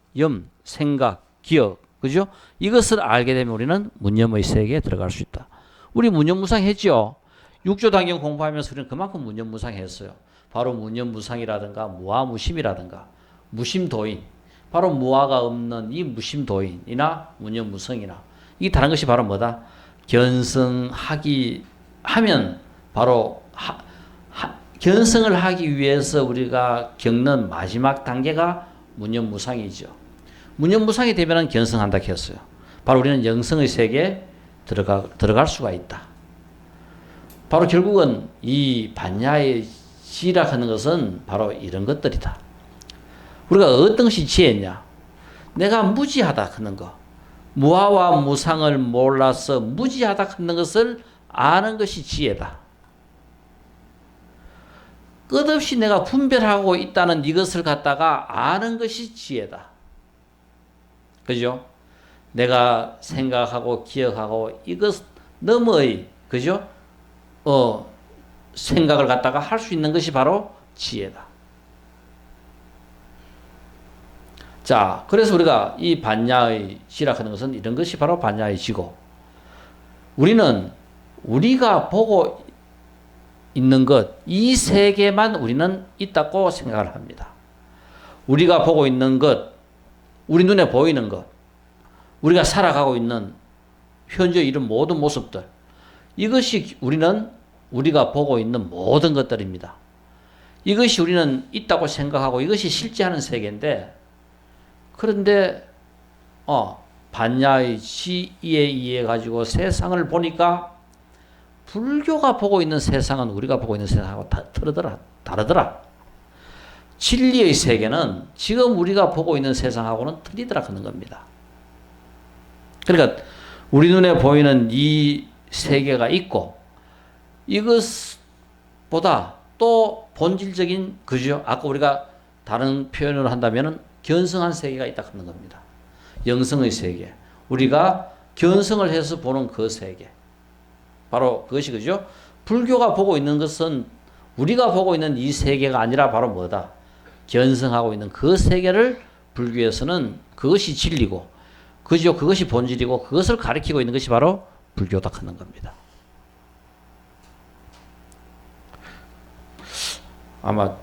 생각, 기억, 그죠? 이것을 알게 되면 우리는 무념의 세계에 들어갈 수 있다. 우리 무념무상했죠. 육조단경 공부하면서 우리는 그만큼 무념무상했어요. 바로 무념무상이라든가 무아무심이라든가 무심도인, 바로 무아가 없는 이 무심도인이나 무념무성이나, 이게 다른 것이 바로 뭐다? 견성하기 하면 바로 견성을 하기 위해서 우리가 겪는 마지막 단계가 무념무상이죠. 무념무상이 되면 견성한다 했어요. 바로 우리는 영성의 세계에 들어갈 수가 있다. 바로 결국은 이 반야의 지라 하는 것은 바로 이런 것들이다. 우리가 어떤 것이 지혜냐? 내가 무지하다 하는 거. 무아와 무상을 몰라서 무지하다 하는 것을 아는 것이 지혜다. 끝없이 내가 분별하고 있다는 이것을 갖다가 아는 것이 지혜다. 그죠? 내가 생각하고 기억하고 이것 너머의, 그죠? 생각을 갖다가 할 수 있는 것이 바로 지혜다. 자, 그래서 우리가 이 반야의 지라고 하는 것은 이런 것이 바로 반야의 지고, 우리는 우리가 보고 있는 것, 이 세계만 우리는 있다고 생각을 합니다. 우리가 보고 있는 것, 우리 눈에 보이는 것, 우리가 살아가고 있는 현재 이런 모든 모습들, 이것이 우리가 보고 있는 모든 것들입니다. 이것이 우리는 있다고 생각하고 이것이 실제하는 세계인데, 그런데 반야의 지에 의해 가지고 세상을 보니까 불교가 보고 있는 세상은 우리가 보고 있는 세상하고 다르더라. 진리의 세계는 지금 우리가 보고 있는 세상하고는 틀리더라 하는 겁니다. 그러니까 우리 눈에 보이는 이 세계가 있고, 이것보다 또 본질적인, 그죠? 아까 우리가 다른 표현을 한다면은 견성한 세계가 있다 하는 겁니다. 영성의 세계. 우리가 견성을 해서 보는 그 세계. 바로 그것이, 그죠? 불교가 보고 있는 것은 우리가 보고 있는 이 세계가 아니라 바로 뭐다? 견성하고 있는 그 세계를 불교에서는 그것이 진리고, 그죠? 그것이 본질이고, 그것을 가리키고 있는 것이 바로 불교다 하는 겁니다. 아마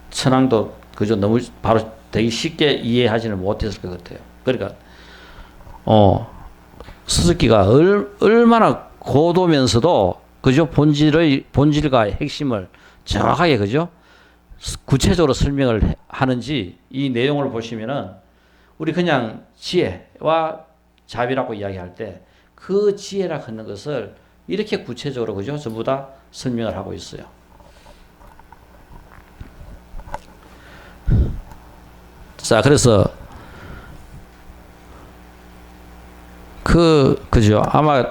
천황도 그저 너무 바로 되게 쉽게 이해하지는 못했을 것 같아요. 그러니까 스스키가 얼마나 고도면서도 그저 본질과 핵심을 정확하게, 그죠? 구체적으로 설명을 하는지, 이 내용을 보시면은 우리 그냥 지혜와 자비라고 이야기할 때 그 지혜라 하는 것을 이렇게 구체적으로, 그죠? 전부 다 설명을 하고 있어요. 자, 그래서 그죠? 아마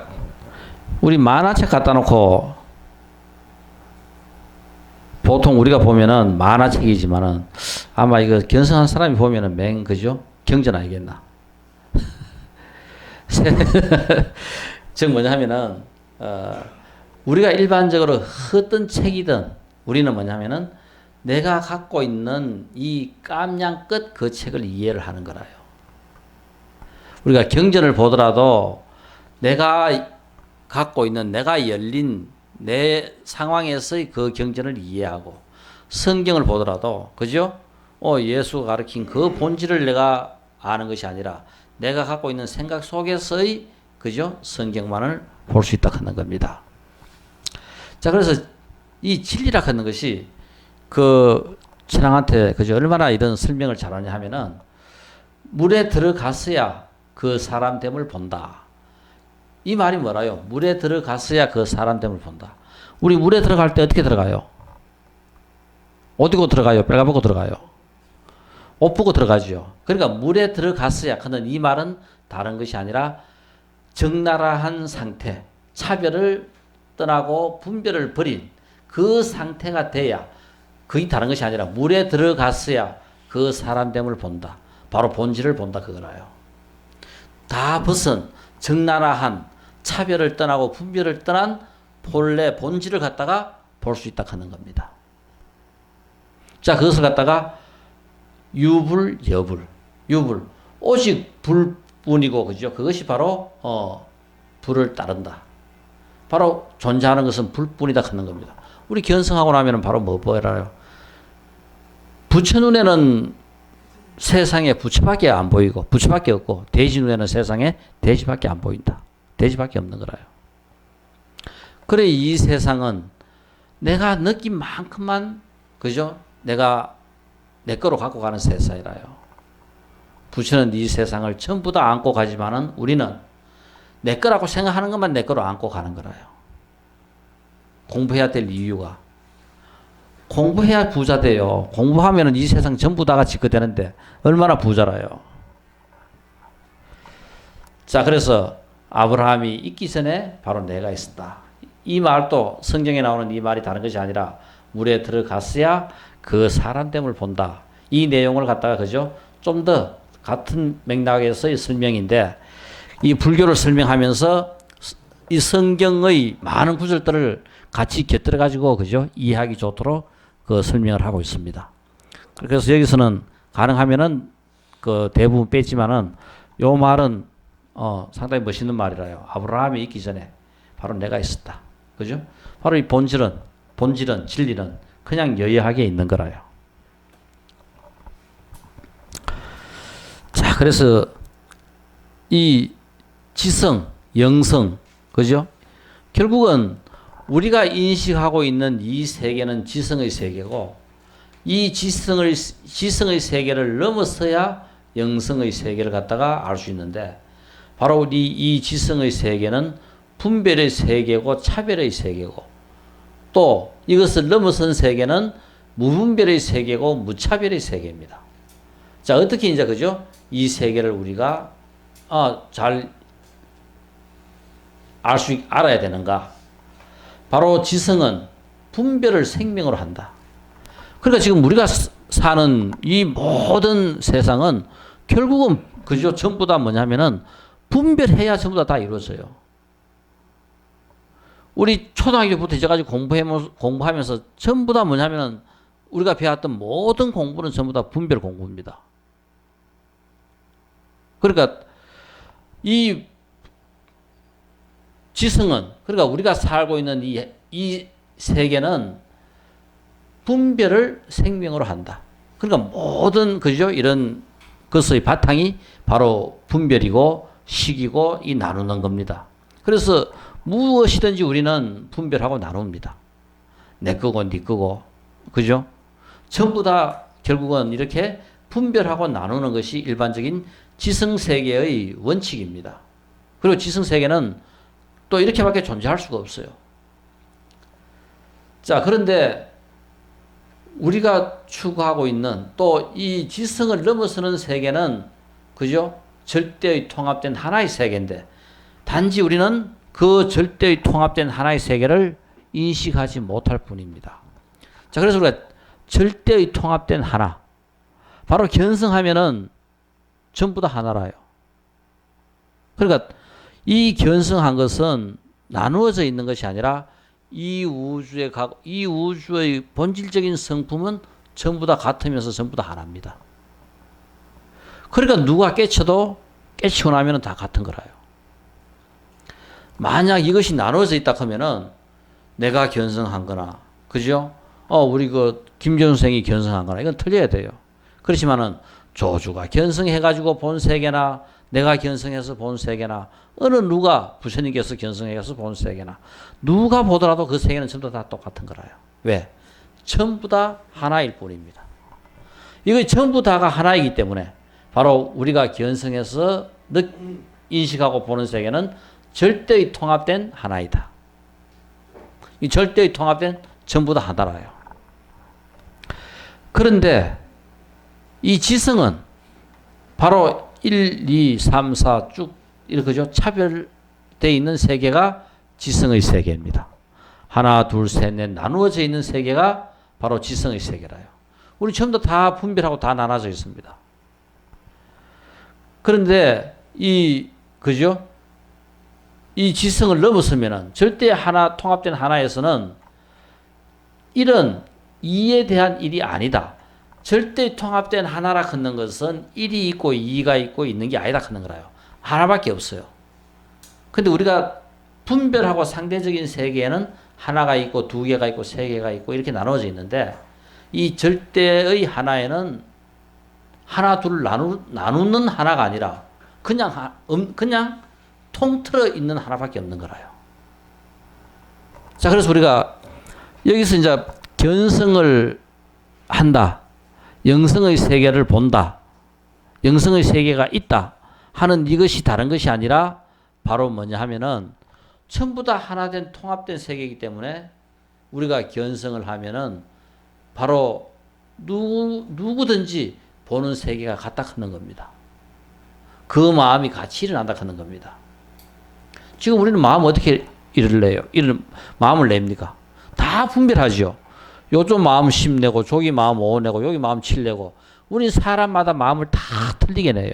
우리 만화책 갖다 놓고 보통 우리가 보면은 만화책이지만은 아마 이거 견성한 사람이 보면은 그죠? 경전 아니겠나? 즉 뭐냐 하면은 우리가 일반적으로 어떤 책이든 우리는 뭐냐 하면은 내가 갖고 있는 이 깜냥 끝 그 책을 이해를 하는 거라요. 우리가 경전을 보더라도 내가 갖고 있는, 내가 열린 내 상황에서의 그 경전을 이해하고, 성경을 보더라도, 그죠? 예수가 가르친 그 본질을 내가 아는 것이 아니라 내가 갖고 있는 생각 속에서의, 그죠? 성경만을 볼 수 있다 하는 겁니다. 자, 그래서 이 진리라 하는 것이 신앙한테, 그죠? 얼마나 이런 설명을 잘하냐 하면은, 물에 들어갔어야 그 사람됨을 본다. 이 말이 뭐라요? 물에 들어갔어야 그 사람됨을 본다. 우리 물에 들어갈 때 어떻게 들어가요? 옷 입고 들어가요? 빨가벗고 들어가요? 옷 벗고 들어가죠. 그러니까 물에 들어갔어야 하는 이 말은 다른 것이 아니라 적나라한 상태, 차별을 떠나고 분별을 버린 그 상태가 돼야, 그게 다른 것이 아니라 물에 들어갔어야 그 사람됨을 본다. 바로 본질을 본다 그거라요. 다 벗은 적나라한 차별을 떠나고 분별을 떠난 본래 본질을 갖다가 볼 수 있다 하는 겁니다. 자, 그것을 갖다가 유불, 유불, 오직 불뿐이고, 그죠? 그것이 바로 불을 따른다. 바로 존재하는 것은 불뿐이다 하는 겁니다. 우리 견성하고 나면은 바로 뭐 보여라요? 부처 눈에는 세상에 부처밖에 안 보이고, 부처밖에 없고, 돼지 눈에는 세상에 돼지밖에 안 보인다. 돼지밖에 없는 거라요. 그래, 이 세상은 내가 느낀 만큼만, 그죠? 내가 내 거로 갖고 가는 세상이라요. 부처는 이 세상을 전부 다 안고 가지만은 우리는 내 거라고 생각하는 것만 내 거로 안고 가는 거라요. 공부해야 될 이유가, 공부해야 부자 돼요. 공부하면은 이 세상 전부 다가 지게 되는데 얼마나 부자라요. 자, 그래서 아브라함이 있기 전에 바로 내가 있었다. 이 말도 성경에 나오는 이 말이 다른 것이 아니라 물에 들어갔어야 그 사람됨을 본다. 이 내용을 갖다가, 그죠? 좀 더 같은 맥락에서의 설명인데, 이 불교를 설명하면서 이 성경의 많은 구절들을 같이 곁들여 가지고, 그죠? 이해하기 좋도록 그 설명을 하고 있습니다. 그래서 여기서는 가능하면은 그 대부분 뺐지만은 요 말은 상당히 멋있는 말이라요. 아브라함이 있기 전에 바로 내가 있었다. 그죠? 바로 이 본질은 진리는 그냥 여여하게 있는 거라요. 자, 그래서 이 지성, 영성, 그죠? 결국은 우리가 인식하고 있는 이 세계는 지성의 세계고, 이 지성의 세계를 넘어서야 영성의 세계를 갖다가 알 수 있는데, 바로 이 지성의 세계는 분별의 세계고 차별의 세계고, 또 이것을 넘어선 세계는 무분별의 세계고 무차별의 세계입니다. 자, 어떻게 이제 그죠? 이 세계를 우리가 잘 알아야 되는가? 바로 지성은 분별을 생명으로 한다. 그러니까 지금 우리가 사는 이 모든 세상은 결국은 그죠? 전부 다 뭐냐면은 분별해야 전부 다 이루어져요. 우리 초등학교부터 이제까지 공부하면서 전부 다 뭐냐면은 우리가 배웠던 모든 공부는 전부 다 분별 공부입니다. 그러니까 이 지성은, 그러니까 우리가 살고 있는 이 세계는 분별을 생명으로 한다. 그러니까 모든 그죠? 이런 것의 바탕이 바로 분별이고 식이고 이 나누는 겁니다. 그래서 무엇이든지 우리는 분별하고 나눕니다. 내 거고 네 거고, 그죠? 전부 다 결국은 이렇게 분별하고 나누는 것이 일반적인 지성세계의 원칙입니다. 그리고 지성세계는 또 이렇게밖에 존재할 수가 없어요. 자, 그런데 우리가 추구하고 있는 또 이 지성을 넘어서는 세계는 그죠? 절대의 통합된 하나의 세계인데, 단지 우리는 그 절대의 통합된 하나의 세계를 인식하지 못할 뿐입니다. 자, 그래서 우리가 절대의 통합된 하나, 바로 견성하면은 전부 다 하나라요. 그러니까 이 견성한 것은 나누어져 있는 것이 아니라 이 우주의 본질적인 성품은 전부 다 같으면서 전부 다 하나입니다. 그러니까 누가 깨치고 나면은 다 같은 거라요. 만약 이것이 나눠져 있다 하면은 내가 견성한 거나, 그죠? 우리 김전 선생이 견성한 거나, 이건 틀려야 돼요. 그렇지만은 조주가 견성해가지고 본 세계나, 내가 견성해서 본 세계나, 어느 누가 부처님께서 견성해서 본 세계나, 누가 보더라도 그 세계는 전부 다 똑같은 거라요. 왜? 전부 다 하나일 뿐입니다. 이거 전부 다가 하나이기 때문에 바로 우리가 견성해서 인식하고 보는 세계는 절대의 통합된 하나이다. 이 절대의 통합된 전부 다 하나라요. 그런데 이 지성은 바로 1, 2, 3, 4 쭉 이렇게죠. 차별되어 있는 세계가 지성의 세계입니다. 하나, 둘, 셋, 넷 나누어져 있는 세계가 바로 지성의 세계라요. 우리 전부 다 분별하고 다 나눠져 있습니다. 그런데 그죠? 이 지성을 넘어서면은 절대 하나, 통합된 하나에서는 일은 이에 대한 일이 아니다. 절대 통합된 하나라 걷는 것은 1이 있고 2가 있고 있는 게 아니다 걷는 거라요. 하나밖에 없어요. 근데 우리가 분별하고 상대적인 세계에는 하나가 있고 2개가 있고 3개가 있고 이렇게 나눠져 있는데, 이 절대의 하나에는 하나 둘 나누는 하나가 아니라 그냥 통틀어 있는 하나밖에 없는 거라요. 자, 그래서 우리가 여기서 이제 견성을 한다, 영성의 세계를 본다, 영성의 세계가 있다 하는 이것이 다른 것이 아니라 바로 뭐냐 하면은 전부 다 하나 된 통합된 세계이기 때문에 우리가 견성을 하면은 바로 누구든지 보는 세계가 같다 하는 겁니다. 그 마음이 같이 일어난다 하는 겁니다. 지금 우리는 마음 어떻게 일을 마음을 냅니까? 다 분별하죠. 요쪽 마음 10 내고, 저기 마음 5 내고, 여기 마음 7 내고, 우리 사람마다 마음을 다 틀리게 내요.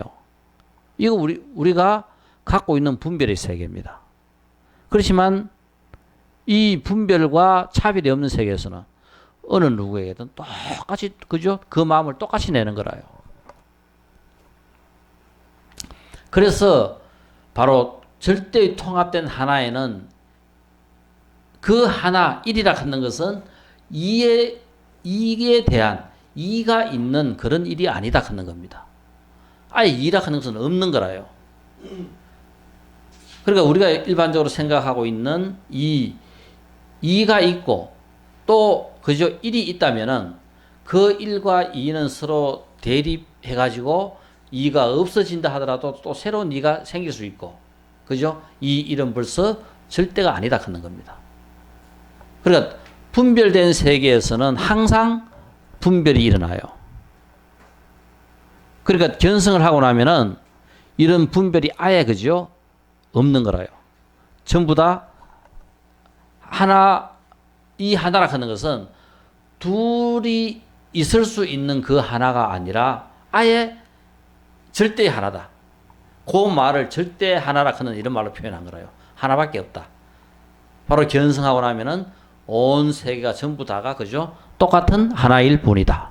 이거 우리가 갖고 있는 분별의 세계입니다. 그렇지만 이 분별과 차별이 없는 세계에서는 어느 누구에게든 똑같이, 그죠? 그 마음을 똑같이 내는 거라요. 그래서 바로 절대의 통합된 하나에는 그 하나 1이라 하는 것은 이에 대한 이가 있는 그런 일이 아니다 하는 겁니다. 아예 2라 하는 것은 없는 거라요. 그러니까 우리가 일반적으로 생각하고 있는 이가 있고 또 그저 1이 있다면은 그 1과 2는 서로 대립해 가지고 2가 없어진다 하더라도 또 새로운 2가 생길 수 있고, 그죠? 이 1은 벌써 절대가 아니다 하는 겁니다. 그러니까 분별된 세계에서는 항상 분별이 일어나요. 그러니까 견성을 하고 나면은 이런 분별이 아예 그죠? 없는 거라요. 전부 다 이 하나라 하는 것은 둘이 있을 수 있는 그 하나가 아니라 아예 절대의 하나다. 그 말을 절대 하나라 하는 이런 말로 표현한 거라요. 하나밖에 없다. 바로 견성하고 나면은 온 세계가 전부 다가 그죠? 똑같은 하나일 뿐이다.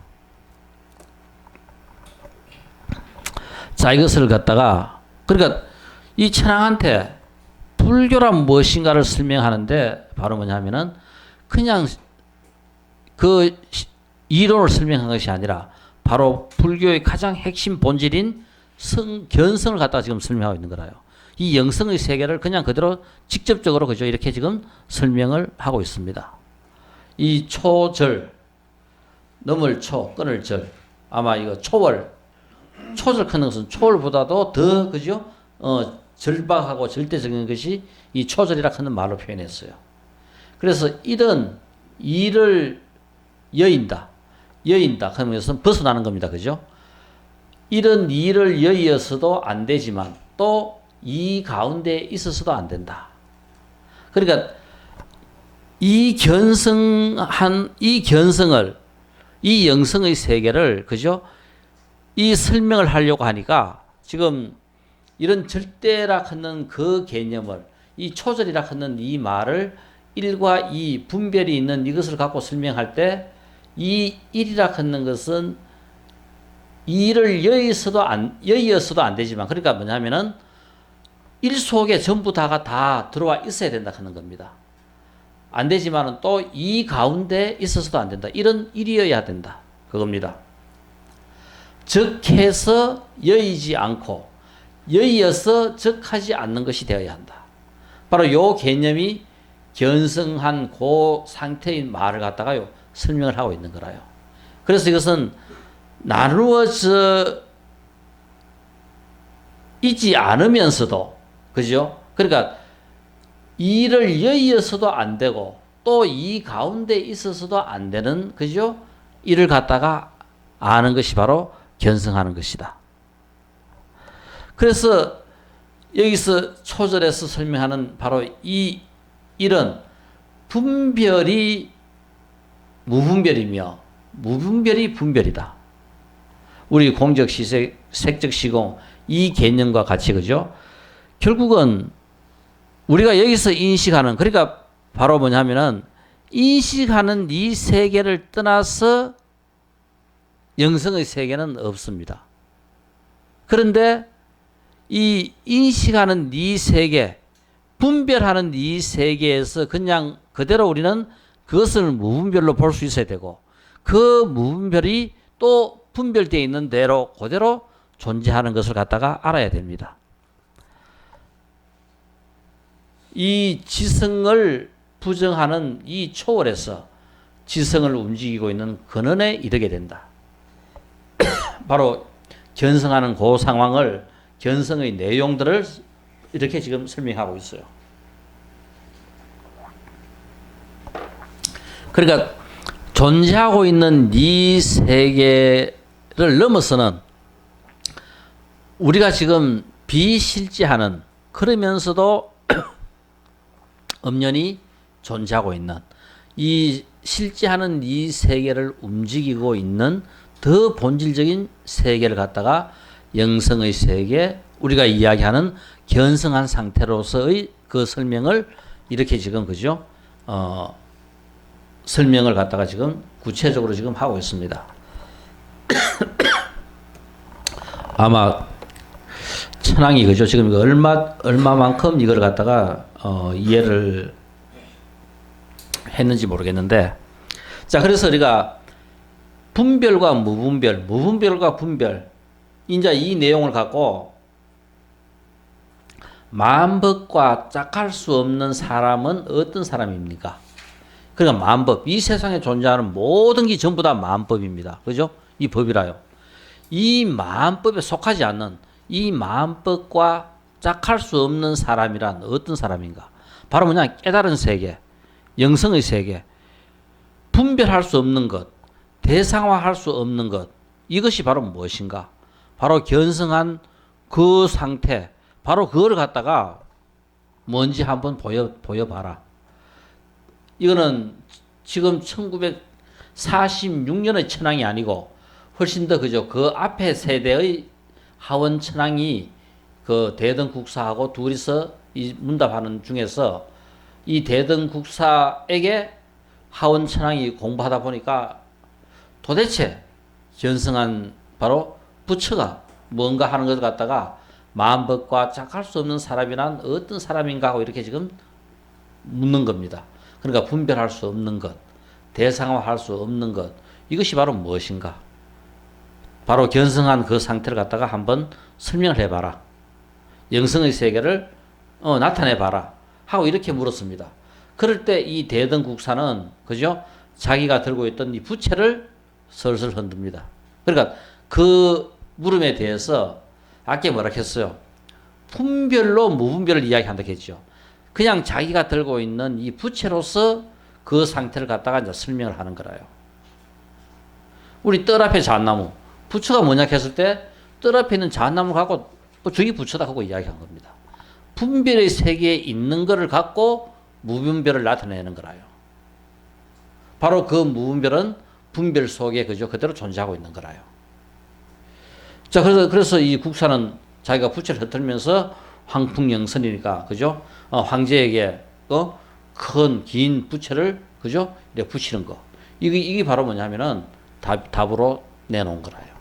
자, 이것을 갖다가 그러니까 이 천황한테 불교란 무엇인가를 설명하는데 바로 뭐냐면은 그냥 그 이론을 설명한 것이 아니라 바로 불교의 가장 핵심 본질인 견성을 갖다가 지금 설명하고 있는 거라요. 이 영성의 세계를 그냥 그대로 직접적으로 그죠? 이렇게 지금 설명을 하고 있습니다. 이 초절, 넘을 초, 끊을 절, 아마 이거 초월, 초절 크는 것은 초월보다도 더 그죠? 절박하고 절대적인 것이 이 초절이라 하는 말로 표현했어요. 그래서 이런 이를 여인다. 그러면서 벗어나는 겁니다. 그죠? 이런 이를 여의어서도 안 되지만 또 이 가운데 있어서도 안 된다. 그러니까 이 견성을 이 영성의 세계를 그죠? 이 설명을 하려고 하니까 지금 이런 절대라 하는 그 개념을 이 초절이라 하는 이 말을 1과 2 분별이 있는 이것을 갖고 설명할 때 이 1이라 하는 것은 2를 여의어서도 안 되지만 그러니까 뭐냐면은 1 속에 전부 다가 다 들어와 있어야 된다 하는 겁니다. 안 되지만은 또 이 가운데 있어서도 안 된다. 이런 1이어야 된다. 그겁니다. 즉 해서 여의지 않고 여의어서 즉 하지 않는 것이 되어야 한다. 바로 요 개념이 견성한 그 상태인 말을 갖다가요 설명을 하고 있는 거라요. 그래서 이것은 나누어져 있지 않으면서도 그죠? 그러니까 이를 여의어서도 안 되고 또 이 가운데 있어서도 안 되는 그죠? 이를 갖다가 아는 것이 바로 견성하는 것이다. 그래서 여기서 초절에서 설명하는 바로 이 일은 분별이 무분별이며 무분별이 분별이다. 우리 공적 시색, 색적 시공 이 개념과 같이 그죠? 결국은 우리가 여기서 인식하는 그러니까 바로 뭐냐면은 인식하는 이 세계를 떠나서 영성의 세계는 없습니다. 그런데 이 인식하는 이 세계, 분별하는 이 세계에서 그냥 그대로 우리는 그것을 무분별로 볼 수 있어야 되고 그 무분별이 또 분별되어 있는 대로 그대로 존재하는 것을 갖다가 알아야 됩니다. 이 지성을 부정하는 이 초월에서 지성을 움직이고 있는 근원에 이르게 된다. 바로 견성하는 그 상황을 견성의 내용들을 이렇게 지금 설명하고 있어요. 그러니까 존재하고 있는 이 세계를 넘어서는 우리가 지금 비실제하는 그러면서도 엄연히 존재하고 있는 이 실제하는 이 세계를 움직이고 있는 더 본질적인 세계를 갖다가 영성의 세계, 우리가 이야기하는 견성한 상태로서의 그 설명을 이렇게 지금 그죠? 설명을 갖다가 지금 구체적으로 지금 하고 있습니다. 아마 천왕이 그죠? 지금 이거 얼마만큼 이걸 갖다가 이해를 했는지 모르겠는데, 자 그래서 우리가 분별과 무분별과 분별, 이제 이 내용을 갖고 만법과 짝할 수 없는 사람은 어떤 사람입니까? 그러니까 만법, 이 세상에 존재하는 모든 게 전부 다 만법입니다. 그죠? 이 법이라요. 이 만법에 속하지 않는 이 만법과 짝할 수 없는 사람이란 어떤 사람인가? 바로 뭐냐? 깨달은 세계, 영성의 세계, 분별할 수 없는 것, 대상화할 수 없는 것, 이것이 바로 무엇인가? 바로 견성한 그 상태, 바로 그걸 갖다가 뭔지 한번 보여봐라. 이거는 지금 1946년의 천왕이 아니고 훨씬 더 그죠. 그 앞에 세대의 하원 천왕이 그 대등국사하고 둘이서 이 문답하는 중에서 이 대등국사에게 하원 천왕이 공부하다 보니까 도대체 견성한 바로 부처가 뭔가 하는 것을 갖다가 만법과 짝할 수 없는 사람이란 어떤 사람인가 하고 이렇게 지금 묻는 겁니다. 그러니까 분별할 수 없는 것, 대상화할 수 없는 것, 이것이 바로 무엇인가? 바로 견성한 그 상태를 갖다가 한번 설명을 해봐라. 영성의 세계를 나타내봐라. 하고 이렇게 물었습니다. 그럴 때 이 대등국사는 그죠? 자기가 들고 있던 이 부채를 슬슬 흔듭니다. 그러니까 그 물음에 대해서 아까 뭐라 했어요? 분별로 무분별을 이야기한다고 했죠. 그냥 자기가 들고 있는 이 부채로서 그 상태를 갖다가 이제 설명을 하는 거라요. 우리 뜰 앞에 잣나무, 부처가 뭐냐 했을 때 뜰 앞에 있는 잣나무를 갖고 저기 부처다 하고 이야기한 겁니다. 분별의 세계에 있는 것을 갖고 무분별을 나타내는 거라요. 바로 그 무분별은 분별 속에 그죠? 그대로 존재하고 있는 거라요. 자, 그래서 이 국사는 자기가 부채를 흩으면서 황풍영선이니까, 그죠? 황제에게, 큰, 긴 부채를, 그죠? 이렇게 붙이는 거. 이게 바로 뭐냐면은 답으로 내놓은 거라요.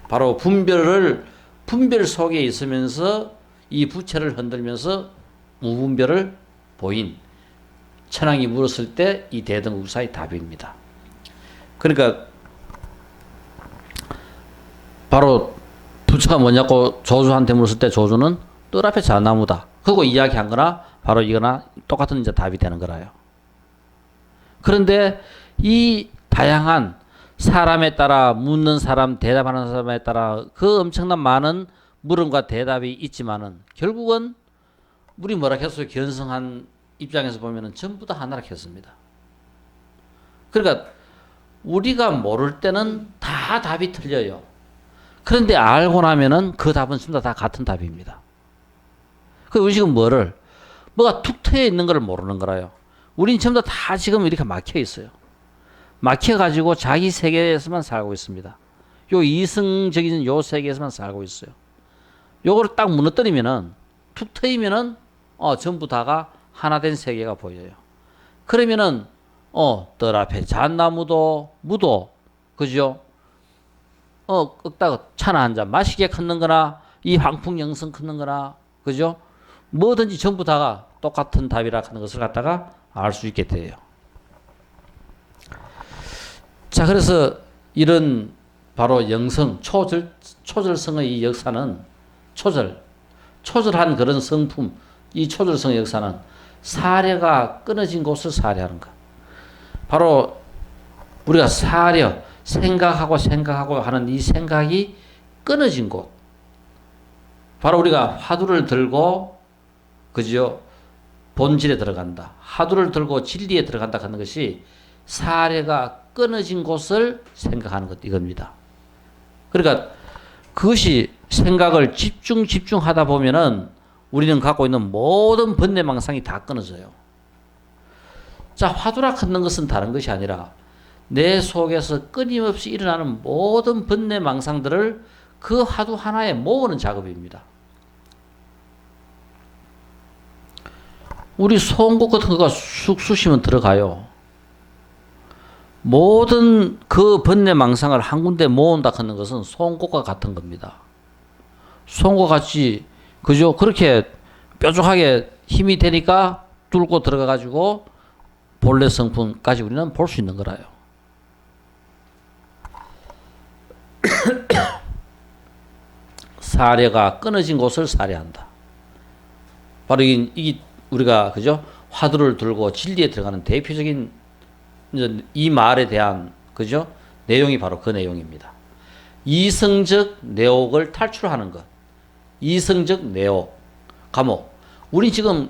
바로 분별 속에 있으면서 이 부채를 흔들면서 무분별을 보인 천왕이 물었을 때 이 대등국사의 답입니다. 그러니까 바로 부처가 뭐냐고 조주한테 물었을 때 조주는 뜰 앞에 잣나무다. 그거 이야기한 거나 바로 이거나 똑같은 이제 답이 되는 거라요. 그런데 이 다양한 사람에 따라 묻는 사람, 대답하는 사람에 따라 그 엄청난 많은 물음과 대답이 있지만은 결국은 우리 뭐라 했어요? 견성한 입장에서 보면은 전부 다 하나라 했습니다. 그러니까 우리가 모를 때는 다 답이 틀려요. 그런데 알고 나면은 그 답은 전부 다 같은 답입니다. 우리 지금 뭐가 툭 트여 있는 걸 모르는 거라요. 우린 전부 다 지금 이렇게 막혀 있어요. 막혀가지고 자기 세계에서만 살고 있습니다. 요 이성적인 요 세계에서만 살고 있어요. 요거를 딱 무너뜨리면은, 툭 트이면은, 전부 다가 하나된 세계가 보여요. 그러면은, 뜰 앞에 잣나무도, 무도, 그죠? 끄딱 차나 한 잔 마시게 컸는 거나, 이 황풍영성 컸는 거나, 그죠? 뭐든지 전부 다가 똑같은 답이라 하는 것을 갖다가 알 수 있게 돼요. 자, 그래서 이런 바로 영성, 초절성의 이 역사는 초절한 그런 성품, 이 초절성의 역사는 사려가 끊어진 곳을 사려하는 것. 바로 우리가 생각하고 하는 이 생각이 끊어진 곳. 바로 우리가 화두를 들고, 그죠? 본질에 들어간다. 화두를 들고 진리에 들어간다 하는 것이 사려가 끊어진 곳을 생각하는 것, 이겁니다. 그러니까 그것이 생각을 집중하다 보면은 우리는 갖고 있는 모든 번뇌망상이 다 끊어져요. 자, 화두라 하는 것은 다른 것이 아니라 내 속에서 끊임없이 일어나는 모든 번뇌망상들을 그 화두 하나에 모으는 작업입니다. 우리 송곳 같은 거가 쑥 쑤시면 들어가요. 모든 그 번뇌망상을 한 군데 모은다 하는 것은 송곳과 같은 겁니다. 송과 같이 그죠? 그렇게 뾰족하게 힘이 되니까 뚫고 들어가 가지고 본래 성품까지 우리는 볼 수 있는 거라요. 사례가 끊어진 곳을 사례한다. 바로 이 우리가 그죠? 화두를 들고 진리에 들어가는 대표적인 이 말에 대한 그죠? 내용이 바로 그 내용입니다. 이성적 내옥을 탈출하는 것. 이성적 내옥, 감옥. 우리 지금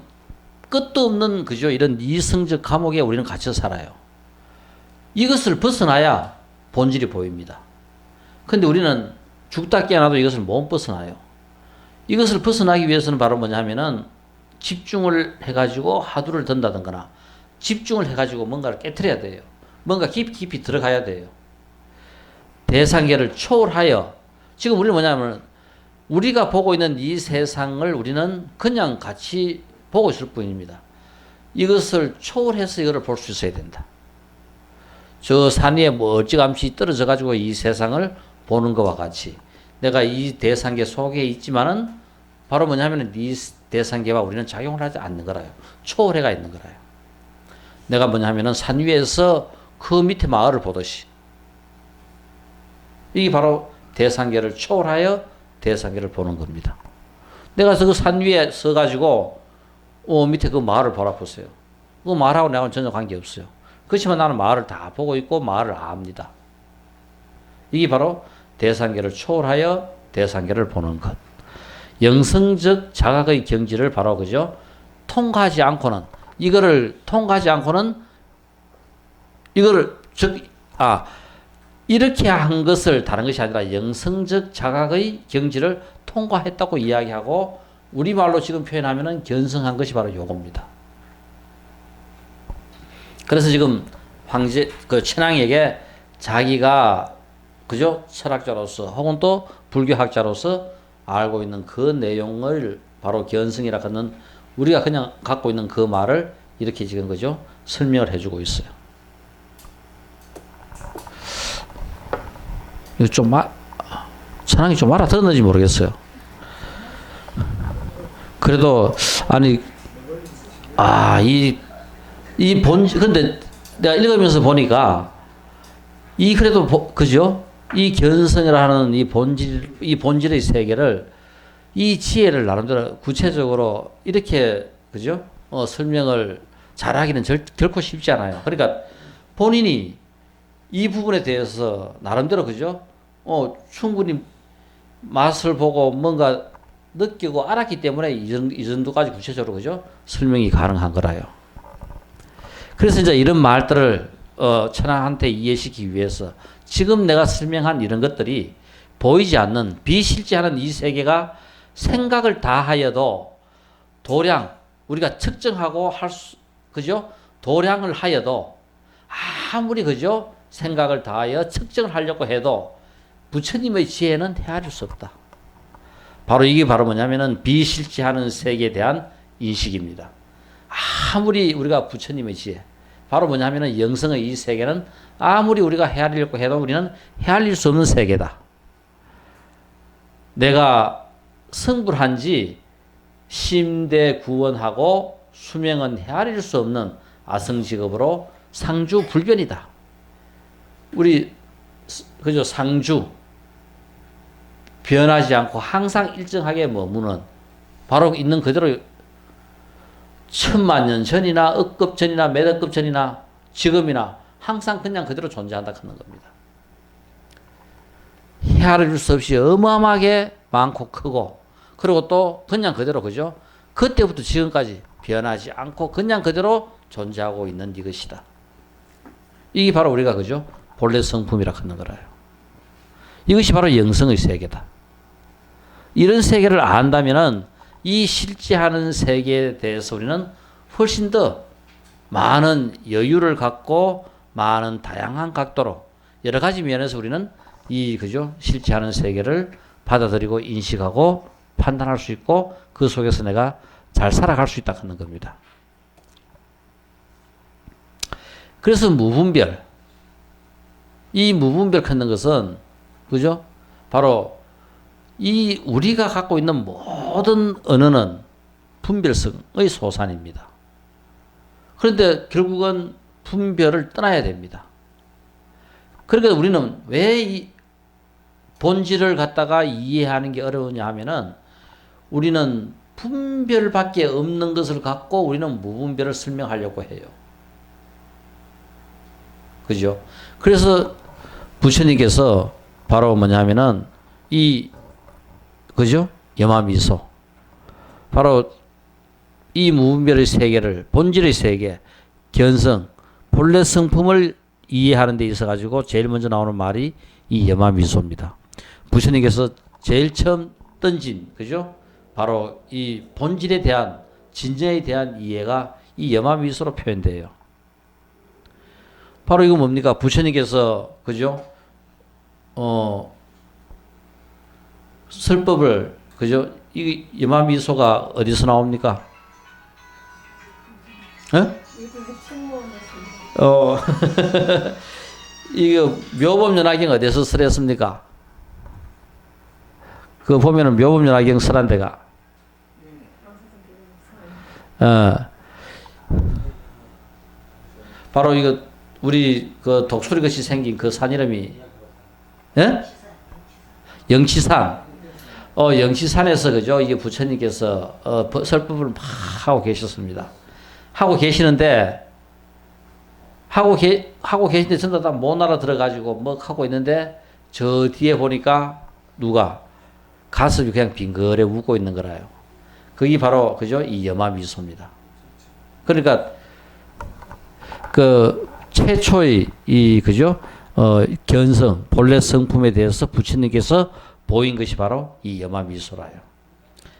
끝도 없는 그죠? 이런 이성적 감옥에 우리는 갇혀 살아요. 이것을 벗어나야 본질이 보입니다. 근데 우리는 죽다 깨어나도 이것을 못 벗어나요. 이것을 벗어나기 위해서는 바로 뭐냐면은 집중을 해가지고 하두를 든다든가 집중을 해가지고 뭔가를 깨트려야 돼요. 뭔가 깊이 들어가야 돼요. 대상계를 초월하여 지금 우리는 뭐냐면 우리가 보고 있는 이 세상을 우리는 그냥 같이 보고 있을 뿐입니다. 이것을 초월해서 이거를 볼 수 있어야 된다. 저 산 위에 멀찌감치 떨어져 가지고 이 세상을 보는 것과 같이 내가 이 대상계 속에 있지만은 바로 뭐냐면은 이 대상계와 우리는 작용을 하지 않는 거라요. 초월해가 있는 거라요. 내가 뭐냐면은 산 위에서 그 밑에 마을을 보듯이 이게 바로 대상계를 초월하여 대상계를 보는 겁니다. 내가 그 산 위에 서가지고 밑에 그 마을을 보라보세요. 그 마을하고 나하고는 전혀 관계없어요. 그렇지만 나는 마을을 다 보고 있고 마을을 압니다. 이게 바로 대상계를 초월하여 대상계를 보는 것. 영성적 자각의 경지를 바로 그죠? 통과하지 않고는 이거를 통과하지 않고는 이거를 이렇게 한 것을 다른 것이 아니라 영성적 자각의 경지를 통과했다고 이야기하고 우리말로 지금 표현하면은 견성한 것이 바로 요겁니다. 그래서 지금 천황에게 자기가 그죠? 철학자로서 혹은 또 불교학자로서 알고 있는 그 내용을 바로 견성이라 하는 우리가 그냥 갖고 있는 그 말을 이렇게 지금 그죠? 설명을 해주고 있어요. 이거 좀 천황이 좀 알아들었는지 모르겠어요. 그래도 아니 근데 내가 읽으면서 보니까 그래도 그죠? 이 견성이라는 이 본질의 세계를 이 지혜를 나름대로 구체적으로 이렇게 그죠? 설명을 잘하기는 결코 쉽지 않아요. 그러니까 본인이 이 부분에 대해서 나름대로 그죠? 충분히 맛을 보고 뭔가 느끼고 알았기 때문에 이 정도까지 구체적으로 그죠? 설명이 가능한 거라요. 그래서 이제 이런 말들을 천황한테 이해시키기 위해서 지금 내가 설명한 이런 것들이 보이지 않는 비실제하는 이 세계가 생각을 다하여도 도량 우리가 측정하고 그죠? 도량을 하여도 아무리 그죠? 생각을 다하여 측정을 하려고 해도 부처님의 지혜는 헤아릴 수 없다. 바로 이게 바로 뭐냐면은 비실제하는 세계에 대한 인식입니다. 아무리 우리가 부처님의 지혜, 바로 뭐냐면은 영성의 이 세계는 아무리 우리가 헤아리려고 해도 우리는 헤아릴 수 없는 세계다. 내가 성불한 지 심대 구원하고 수명은 헤아릴 수 없는 아성직업으로 상주 불변이다. 우리 그죠? 상주 변하지 않고 항상 일정하게 머무는 바로 있는 그대로 천만 년 전이나 억급 전이나 몇 억급 전이나 지금이나 항상 그냥 그대로 존재한다 하는 겁니다. 헤아릴 수 없이 어마어마하게 많고 크고 그리고 또 그냥 그대로 그죠? 그때부터 지금까지 변하지 않고 그냥 그대로 존재하고 있는 이것이다. 이게 바로 우리가 그죠? 본래 성품이라 하는 거라요. 이것이 바로 영성의 세계다. 이런 세계를 안다면은 이 실제하는 세계에 대해서 우리는 훨씬 더 많은 여유를 갖고 많은 다양한 각도로 여러 가지 면에서 우리는 이 그죠? 실제하는 세계를 받아들이고 인식하고 판단할 수 있고 그 속에서 내가 잘 살아갈 수 있다 하는 겁니다. 그래서 무분별 이 무분별 하는 것은 그죠? 바로 이 우리가 갖고 있는 모든 언어는 분별성의 소산입니다. 그런데 결국은 분별을 떠나야 됩니다. 그러니까 우리는 왜 이 본질을 갖다가 이해하는 게 어려우냐 하면은 우리는 분별밖에 없는 것을 갖고 우리는 무분별을 설명하려고 해요. 그죠? 그래서 부처님께서 바로 뭐냐면은 그죠? 염화미소. 바로 이 무분별의 세계를, 본질의 세계, 견성, 본래 성품을 이해하는 데 있어 가지고 제일 먼저 나오는 말이 이 염화미소입니다. 부처님께서 제일 처음 던진, 그죠? 바로 이 본질에 대한, 진정에 대한 이해가 이 염화미소로 표현돼요. 바로 이거 뭡니까? 부처님께서, 그죠? 설법을, 그죠? 이 염화미소가 어디서 나옵니까? 이거 묘법연화경 어디서 설했습니까? 그 보면은 묘법연화경 설한 데가 바로 이거 우리 그 독수리 것이 생긴 그 산 이름이 영치산. 영치산에서 그죠? 이게 부처님께서 설법을 막 하고 계셨습니다. 하고 계시는데 하고 계신데 전부 다 못 알아들어가지고 뭐 하고 있는데 저 뒤에 보니까 누가 가슴이 그냥 빙그레 웃고 있는 거라요. 그게 바로 그죠? 이 염화미소입니다. 그러니까 그 최초의 이 그죠? 견성 본래 성품에 대해서 부처님께서 보인 것이 바로 이 염화미소라요.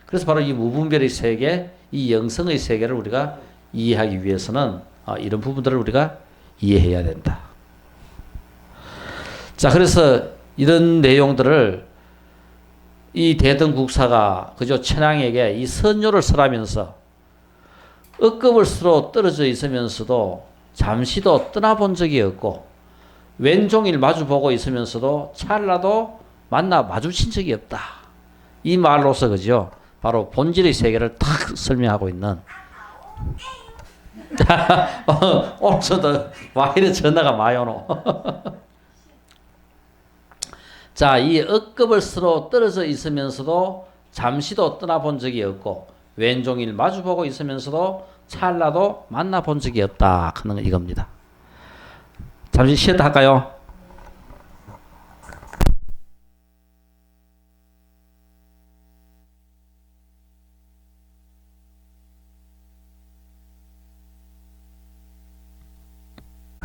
그래서 바로 이 무분별의 세계, 이 영성의 세계를 우리가 이해하기 위해서는 이런 부분들을 우리가 이해해야 된다. 자, 그래서 이런 내용들을 이 대등국사가 그저 천황에게 이 선조를 설하면서 억겁을 서로 떨어져 있으면서도 잠시도 떠나본 적이 없고 왼종일 마주보고 있으면서도 찰나도 마주친 적이 없다. 이 말로서 그죠? 바로 본질의 세계를 탁 설명하고 있는 오늘 저도 와 이래 전화가 많이 오노. 자, 이 억겁을 서로 떨어져 있으면서도 잠시도 떠나본 적이 없고 왼종일 마주보고 있으면서도 찰나도 만나본 적이 없다 하는 건 이겁니다. 잠시 쉬었다 할까요?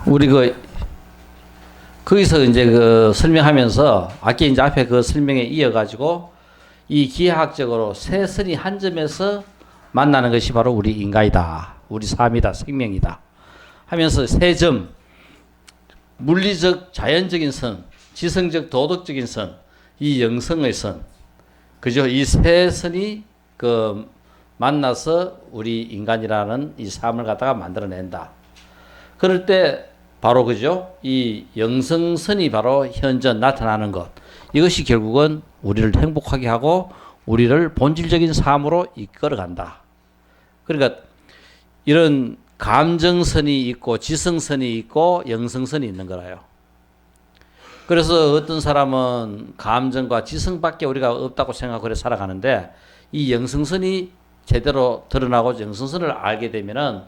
우리 거기서 이제 설명하면서 아까 이제 앞에 그 설명에 이어가지고 이 기하학적으로 세 선이 한 점에서 만나는 것이 바로 우리 인간이다. 우리 삶이다. 생명이다. 하면서 세 점, 물리적 자연적인 선, 지성적 도덕적인 선, 이 영성의 선. 그죠? 이 세 선이 만나서 우리 인간이라는 이 삶을 갖다가 만들어낸다. 그럴 때 바로 그죠? 이 영성선이 바로 현전 나타나는 것. 이것이 결국은 우리를 행복하게 하고 우리를 본질적인 삶으로 이끌어간다. 그러니까 이런 감정선이 있고 지성선이 있고 영성선이 있는 거라요. 그래서 어떤 사람은 감정과 지성밖에 우리가 없다고 생각하고 그래 살아가는데 이 영성선이 제대로 드러나고 영성선을 알게 되면은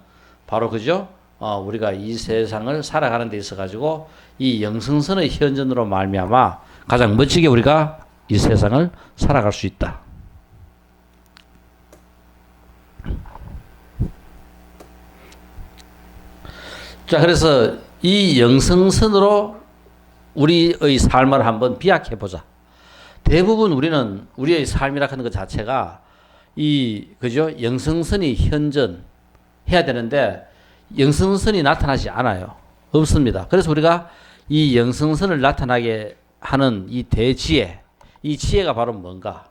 바로 그죠? 우리가 이 세상을 살아가는 데 있어 가지고 이 영성선의 현전으로 말미암아 가장 멋지게 우리가 이 세상을 살아갈 수 있다. 자, 그래서 이 영성선으로 우리의 삶을 한번 비약해 보자. 대부분 우리는 우리의 삶이라 하는 것 자체가 그죠? 영성선이 현전해야 되는데 영성선이 나타나지 않아요. 없습니다. 그래서 우리가 이 영성선을 나타나게 하는 이 대지혜, 이 지혜가 바로 뭔가?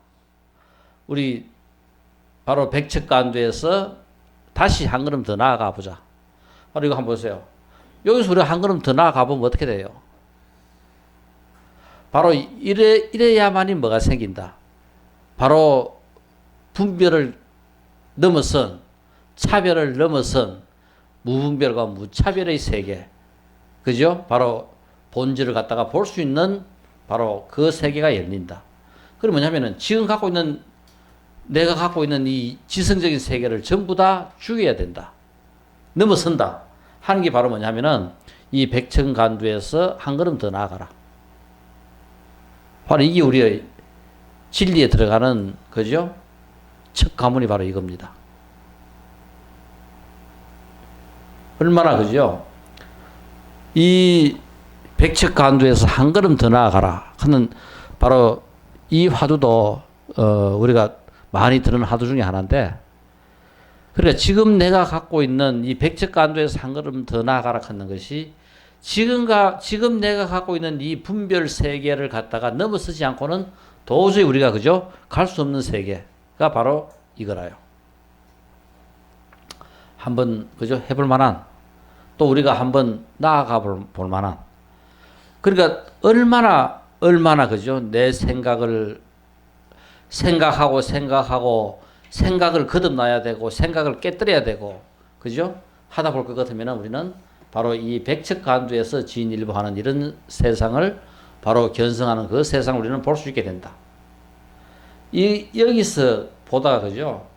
우리 바로 백척간두에서 다시 한 걸음 더 나아가 보자. 바로 이거 한번 보세요. 여기서 우리가 한 걸음 더 나아가 보면 어떻게 돼요? 바로 이래야만이 뭐가 생긴다? 바로 분별을 넘어선, 차별을 넘어선 무분별과 무차별의 세계, 그죠? 바로 본질을 갖다가 볼 수 있는 바로 그 세계가 열린다. 그럼 뭐냐면은 지금 갖고 있는, 내가 갖고 있는 이 지성적인 세계를 전부 다 죽여야 된다. 넘어선다. 하는 게 바로 뭐냐면은 이 백천간두에서 한 걸음 더 나아가라. 바로 이게 우리의 진리에 들어가는, 그죠? 첫 가문이 바로 이겁니다. 얼마나, 그죠? 이 백척간두에서 한 걸음 더 나아가라 하는 바로 이 화두도 우리가 많이 들은 화두 중에 하나인데, 그러니까 지금 내가 갖고 있는 이 백척간두에서 한 걸음 더 나아가라 하는 것이 지금 내가 갖고 있는 이 분별 세계를 갖다가 넘어서지 않고는 도저히 우리가, 그죠? 갈 수 없는 세계가 바로 이거라요. 한번, 그죠? 해볼 만한, 또 우리가 한번 나아가 볼 만한. 그러니까 얼마나, 그죠? 내 생각을 생각하고 생각을 거듭나야 되고 생각을 깨뜨려야 되고, 그죠? 하다 볼 것 같으면 우리는 바로 이 백척간두에서 진일보하는 이런 세상을 바로 견성하는 그 세상을 우리는 볼 수 있게 된다. 여기서 보다가, 그죠?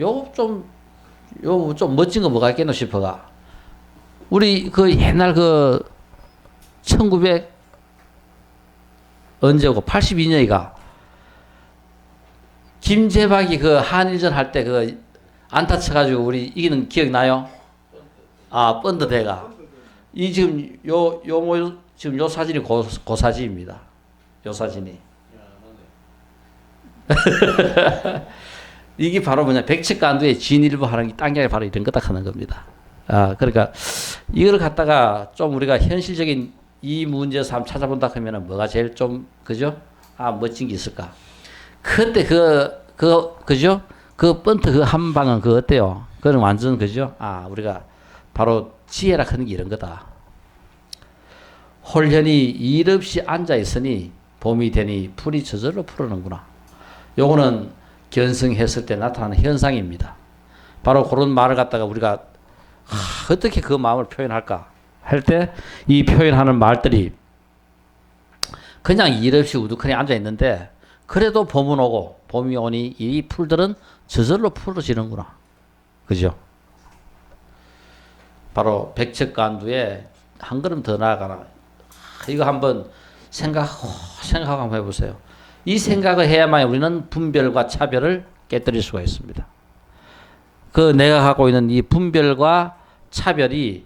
요 좀 멋진 거 뭐가 있겠노 싶어가. 우리 그 옛날 1900 언제고 82년이가 김재박이 한일전 할 때 안타 쳐가지고 우리 이기는 기억 나요? 아, 펀드 대가. 이 지금 지금 요 사진이 그 사진입니다. 요 사진이. 이게 바로 뭐냐, 백척간두의 진일보 하는 게 딴 게 바로 이런 거다 하는 겁니다. 아, 그러니까 이걸 갖다가 좀 우리가 현실적인 이 문제에서 한번 찾아본다 하면은 뭐가 제일 좀, 그죠? 아, 멋진 게 있을까? 그때 그죠? 그 번트 한 방은 어때요? 그건 완전, 그죠? 아, 우리가 바로 지혜라 하는 게 이런 거다. 홀현이 일 없이 앉아 있으니 봄이 되니 풀이 저절로 풀어는구나. 요거는 견성했을 때 나타나는 현상입니다. 바로 그런 말을 갖다가 우리가 어떻게 그 마음을 표현할까 할 때 이 표현하는 말들이 그냥 일 없이 우두커니 앉아 있는데 그래도 봄이 오니 이 풀들은 저절로 풀어지는구나. 그죠? 바로 백척간두에 한 걸음 더 나아가라. 이거 한번 생각하고 한번 해보세요. 이 생각을 해야만 우리는 분별과 차별을 깨뜨릴 수가 있습니다. 내가 갖고 있는 이 분별과 차별이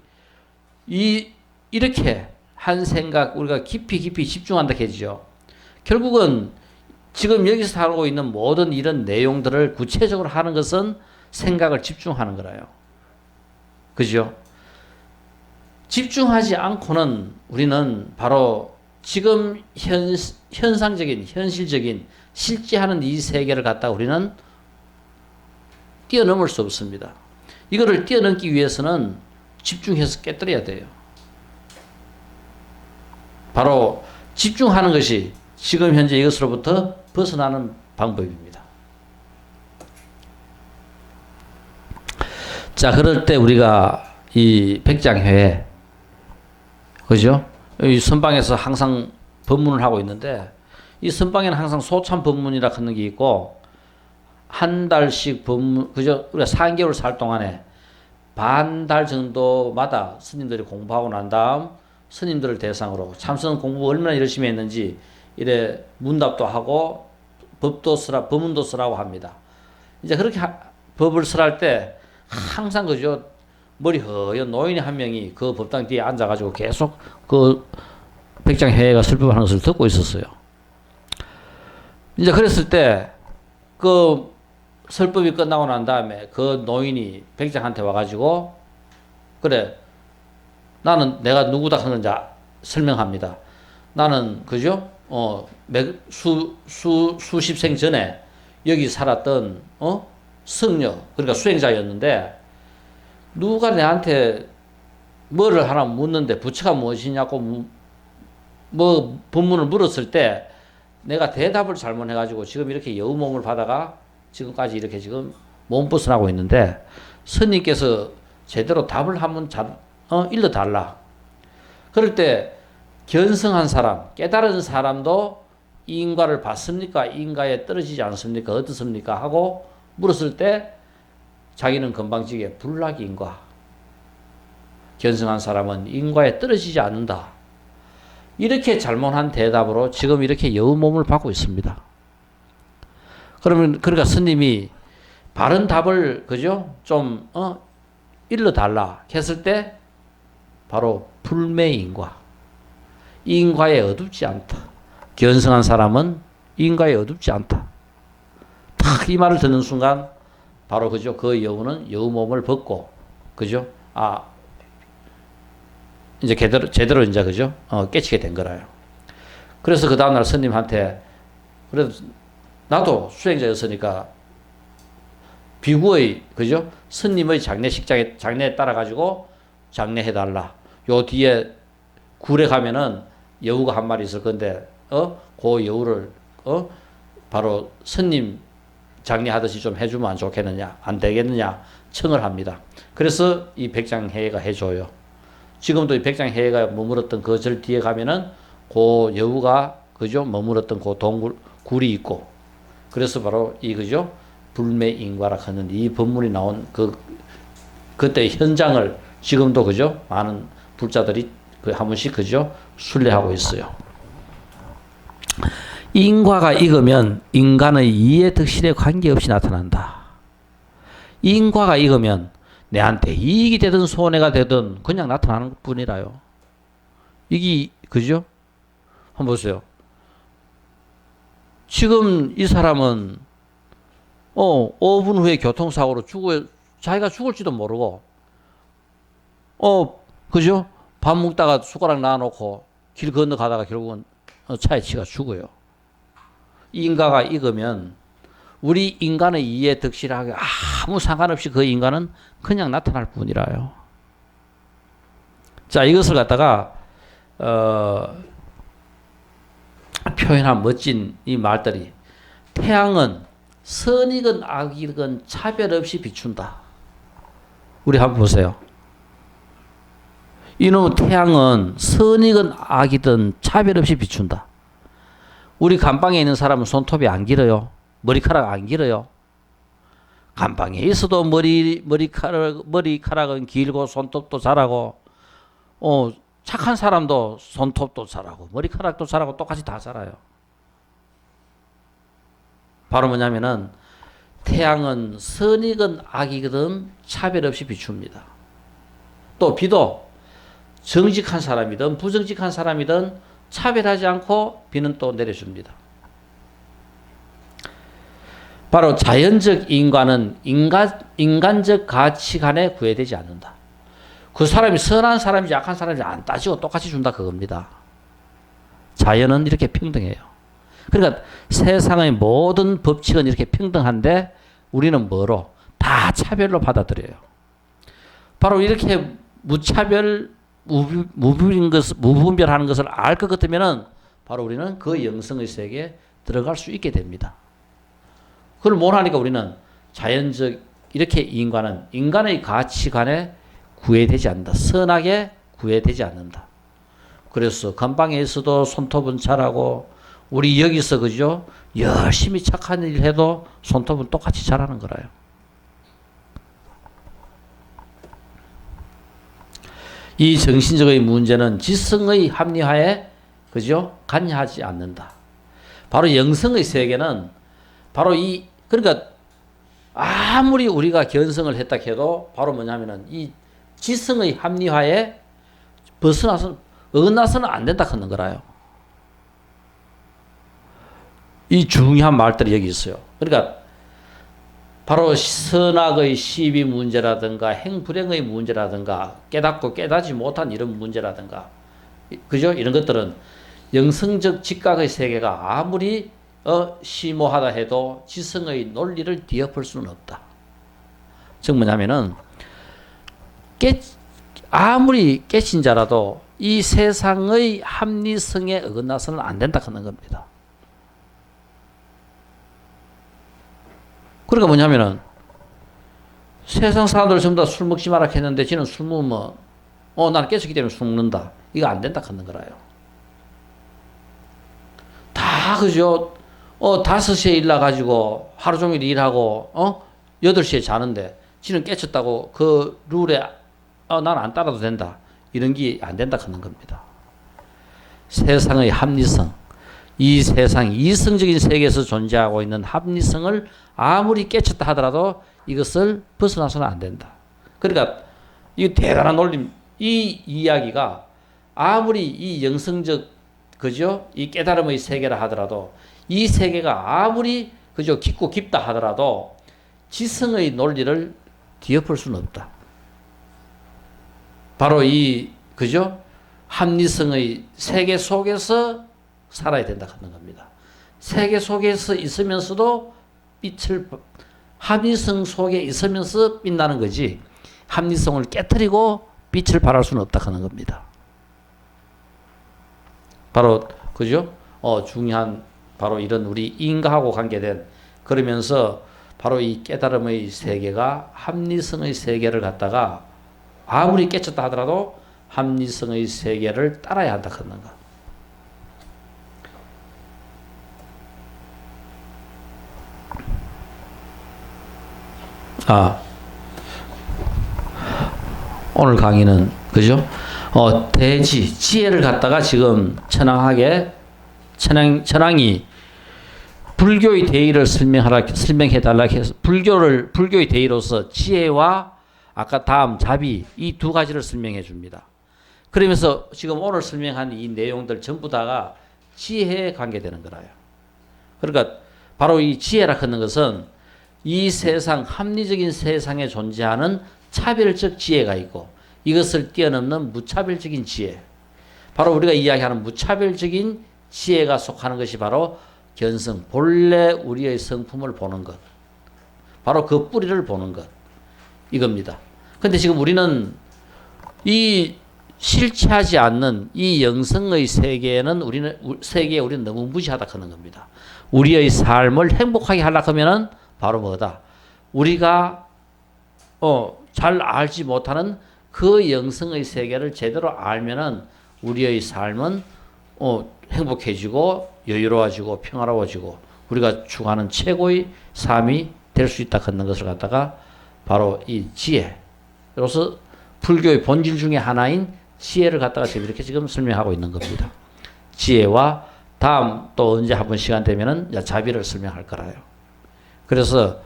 이렇게 한 생각 우리가 깊이 집중한다 해지죠. 결국은 지금 여기서 살고 있는 모든 이런 내용들을 구체적으로 하는 것은 생각을 집중하는 거라요. 그죠? 집중하지 않고는 우리는 바로 지금 현상적인, 현실적인, 실제하는 이 세계를 갖다 우리는 뛰어넘을 수 없습니다. 이거를 뛰어넘기 위해서는 집중해서 깨뜨려야 돼요. 바로 집중하는 것이 지금 현재 이것으로부터 벗어나는 방법입니다. 자, 그럴 때 우리가 이 백장회에, 그죠? 이 선방에서 항상 법문을 하고 있는데 이 선방에는 항상 소참 법문이라 하는 게 있고 한 달씩 법문, 그죠? 우리가 3개월 살 동안에 반 달 정도마다 스님들이 공부하고 난 다음 스님들을 대상으로 참선 공부 얼마나 열심히 했는지 이래 문답도 하고 법문도 쓰라고 합니다. 이제 그렇게 법을 쓰랄 때 항상, 그죠? 머리 허연 노인이 한 명이 그 법당 뒤에 앉아가지고 계속 백장회의가 설법하는 것을 듣고 있었어요. 이제 그랬을 때 설법이 끝나고 난 다음에 그 노인이 백장한테 와가지고 그래, 나는 내가 누구다 하는지 설명합니다. 나는, 그죠? 수십 생 전에 여기 살았던 성녀, 그러니까 수행자였는데 누가 내한테 뭐를 하나 묻는데 부처가 무엇이냐고 법문을 물었을 때 내가 대답을 잘못해가지고 지금 이렇게 여우몸을 받아가 지금까지 이렇게 지금 몸부선하고 있는데 스님께서 제대로 답을 한번 일러달라. 그럴 때 견성한 사람, 깨달은 사람도 이 인과를 받습니까? 이 인과에 떨어지지 않습니까? 어떻습니까? 하고 물었을 때 자기는 건방지게 불락이 인과. 견성한 사람은 인과에 떨어지지 않는다. 이렇게 잘못한 대답으로 지금 이렇게 여우몸을 받고 있습니다. 그러니까 스님이 바른 답을, 그죠? 좀, 일러달라 했을 때 바로 불매인과. 인과에 어둡지 않다. 견성한 사람은 인과에 어둡지 않다. 딱 이 말을 듣는 순간 바로 그죠? 그 여우는 여우 몸을 벗고 그죠? 이제 제대로 이제 그죠? 깨치게 된 거라요. 그래서 그 다음날 스님한테 그래도 나도 수행자였으니까 비구의 그죠? 스님의 장례에 따라 가지고 장례해달라. 요 뒤에 굴에 가면은 여우가 한 마리 있을 건데 그 여우를 바로 스님 장례하듯이 좀 해주면 안 좋겠느냐, 안 되겠느냐 청을 합니다. 그래서 이 백장해가 해줘요. 지금도 이 백장해가 머물었던 그 절 뒤에 가면은 그 여우가 그죠 머물었던 그 굴이 있고, 그래서 바로 이 그죠 불매인과라 하는 이 법문이 나온 그때 현장을 지금도 그죠 많은 불자들이 한 번씩 그죠 순례하고 있어요. 인과가 익으면 인간의 이해 득실에 관계없이 나타난다. 인과가 익으면 내한테 이익이 되든 손해가 되든 그냥 나타나는 것 뿐이라요. 이게 그죠? 한번 보세요. 지금 이 사람은 5분 후에 교통사고로 자기가 죽을지도 모르고 그죠? 밥 먹다가 숟가락 놔놓고 길 건너가다가 결국은 차에 치가 죽어요. 인과가 익으면 우리 인간의 이해 득실하게 아무 상관없이 그 인간은 그냥 나타날 뿐이라요. 자, 이것을 갖다가 표현한 멋진 이 말들이, 태양은 선이건 악이건 차별 없이 비춘다. 우리 한번 보세요. 이놈의 태양은 선이건 악이든 차별 없이 비춘다. 우리 감방에 있는 사람은 손톱이 안 길어요. 머리카락 안 길어요. 감방에 있어도 머리카락은 길고 손톱도 자라고, 착한 사람도 손톱도 자라고 머리카락도 자라고 똑같이 다 자라요. 바로 뭐냐면은 태양은 선이건 악이건 차별 없이 비춥니다. 또 비도 정직한 사람이든 부정직한 사람이든 차별하지 않고 비는 또 내려줍니다. 바로 자연적 인과는 인간적 가치관에 구애되지 않는다. 그 사람이 선한 사람인지 악한 사람인지 안 따지고 똑같이 준다 그겁니다. 자연은 이렇게 평등해요. 그러니까 세상의 모든 법칙은 이렇게 평등한데 우리는 뭐로? 다 차별로 받아들여요. 바로 이렇게 무차별 무분별하는 것을 알 것 같으면은 바로 우리는 그 영성의 세계에 들어갈 수 있게 됩니다. 그걸 못 하니까 우리는 자연적 이렇게 인간은 인간의 가치관에 구애되지 않는다. 선하게 구애되지 않는다. 그래서 건방에서도 손톱은 자라고 우리 여기서 그죠 열심히 착한 일 해도 손톱은 똑같이 자라는 거라요. 이 정신적의 문제는 지성의 합리화에 그죠 관여하지 않는다. 바로 영성의 세계는 바로 그러니까 아무리 우리가 견성을 했다 해도 바로 뭐냐면은 이 지성의 합리화에 어긋나서는 안 된다 하는 거라요. 이 중요한 말들이 여기 있어요. 그러니까 바로 선악의 시비 문제라든가 행불행의 문제라든가 깨닫고 깨닫지 못한 이런 문제라든가 그죠? 이런 것들은 영성적 직각의 세계가 아무리 심오하다 해도 지성의 논리를 뒤엎을 수는 없다. 즉 뭐냐면은 아무리 깨친 자라도 이 세상의 합리성에 어긋나서는 안 된다 하는 겁니다. 그러니까 뭐냐면은 세상 사람들 전부 다 술 먹지 마라 했는데 지는 술 먹으면 나는 깨졌기 때문에 술 먹는다. 이거 안 된다 하는 거라요. 다 그죠? 5시에 일나가지고 하루 종일 일하고 8시에 자는데 지는 깨쳤다고 그 룰에 난 안 따라도 된다. 이런 게 안 된다 하는 겁니다. 세상의 합리성, 이 세상 이성적인 세계에서 존재하고 있는 합리성을 아무리 깨쳤다 하더라도 이것을 벗어나서는 안 된다. 그러니까 이 대단한 논리, 이 이야기가 아무리 이 영성적 그죠? 이 깨달음의 세계라 하더라도 이 세계가 아무리 그죠? 깊고 깊다 하더라도 지성의 논리를 뒤엎을 수는 없다. 바로 이 그죠? 합리성의 세계 속에서 살아야 된다 하는 겁니다. 세계 속에서 있으면서도 합리성 속에 있으면서 빛나는 거지 합리성을 깨트리고 빛을 발할 수는 없다 하는 겁니다. 바로 그죠? 중요한 바로 이런 우리 인과하고 관계된 그러면서 바로 이 깨달음의 세계가 합리성의 세계를 갖다가 아무리 깨쳤다 하더라도 합리성의 세계를 따라야 한다 하는 거. 오늘 강의는 그죠? 대지 지혜를 갖다가 지금 천황이 불교의 대의를 설명해 달라 해서 불교의 대의로서 지혜와 아까 다음 자비 이 두 가지를 설명해 줍니다. 그러면서 지금 오늘 설명한 이 내용들 전부 다가 지혜에 관계되는 거라요. 그러니까 바로 이 지혜라 하는 것은 이 세상 합리적인 세상에 존재하는 차별적 지혜가 있고 이것을 뛰어넘는 무차별적인 지혜. 바로 우리가 이야기하는 무차별적인 지혜가 속하는 것이 바로 견성, 본래 우리의 성품을 보는 것. 바로 그 뿌리를 보는 것. 이겁니다. 근데 지금 우리는 이 실체하지 않는 이 영성의 세계에는 우리는 너무 무시하다 하는 겁니다. 우리의 삶을 행복하게 하려고 하면은 바로 뭐다? 우리가 잘 알지 못하는 그 영성의 세계를 제대로 알면은 우리의 삶은 행복해지고 여유로워지고 평화로워지고 우리가 추구하는 최고의 삶이 될 수 있다 하는 것을 갖다가 바로 이 지혜로서 불교의 본질 중에 하나인 지혜를 갖다가 이렇게 지금 설명하고 있는 겁니다. 지혜와 다음 또 언제 한번 시간 되면은 자비를 설명할 거라요. 그래서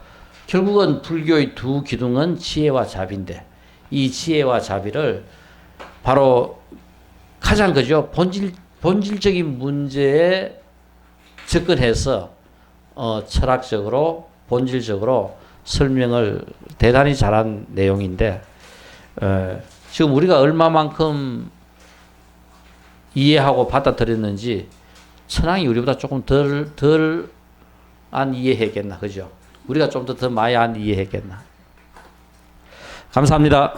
결국은 불교의 두 기둥은 지혜와 자비인데 이 지혜와 자비를 바로 가장 그죠 본질적인 문제에 접근해서 철학적으로 본질적으로 설명을 대단히 잘한 내용인데 지금 우리가 얼마만큼 이해하고 받아들였는지 천황이 우리보다 조금 덜 안 이해했겠나 그죠? 우리가 좀 더 많이 안 이해했겠나? 감사합니다.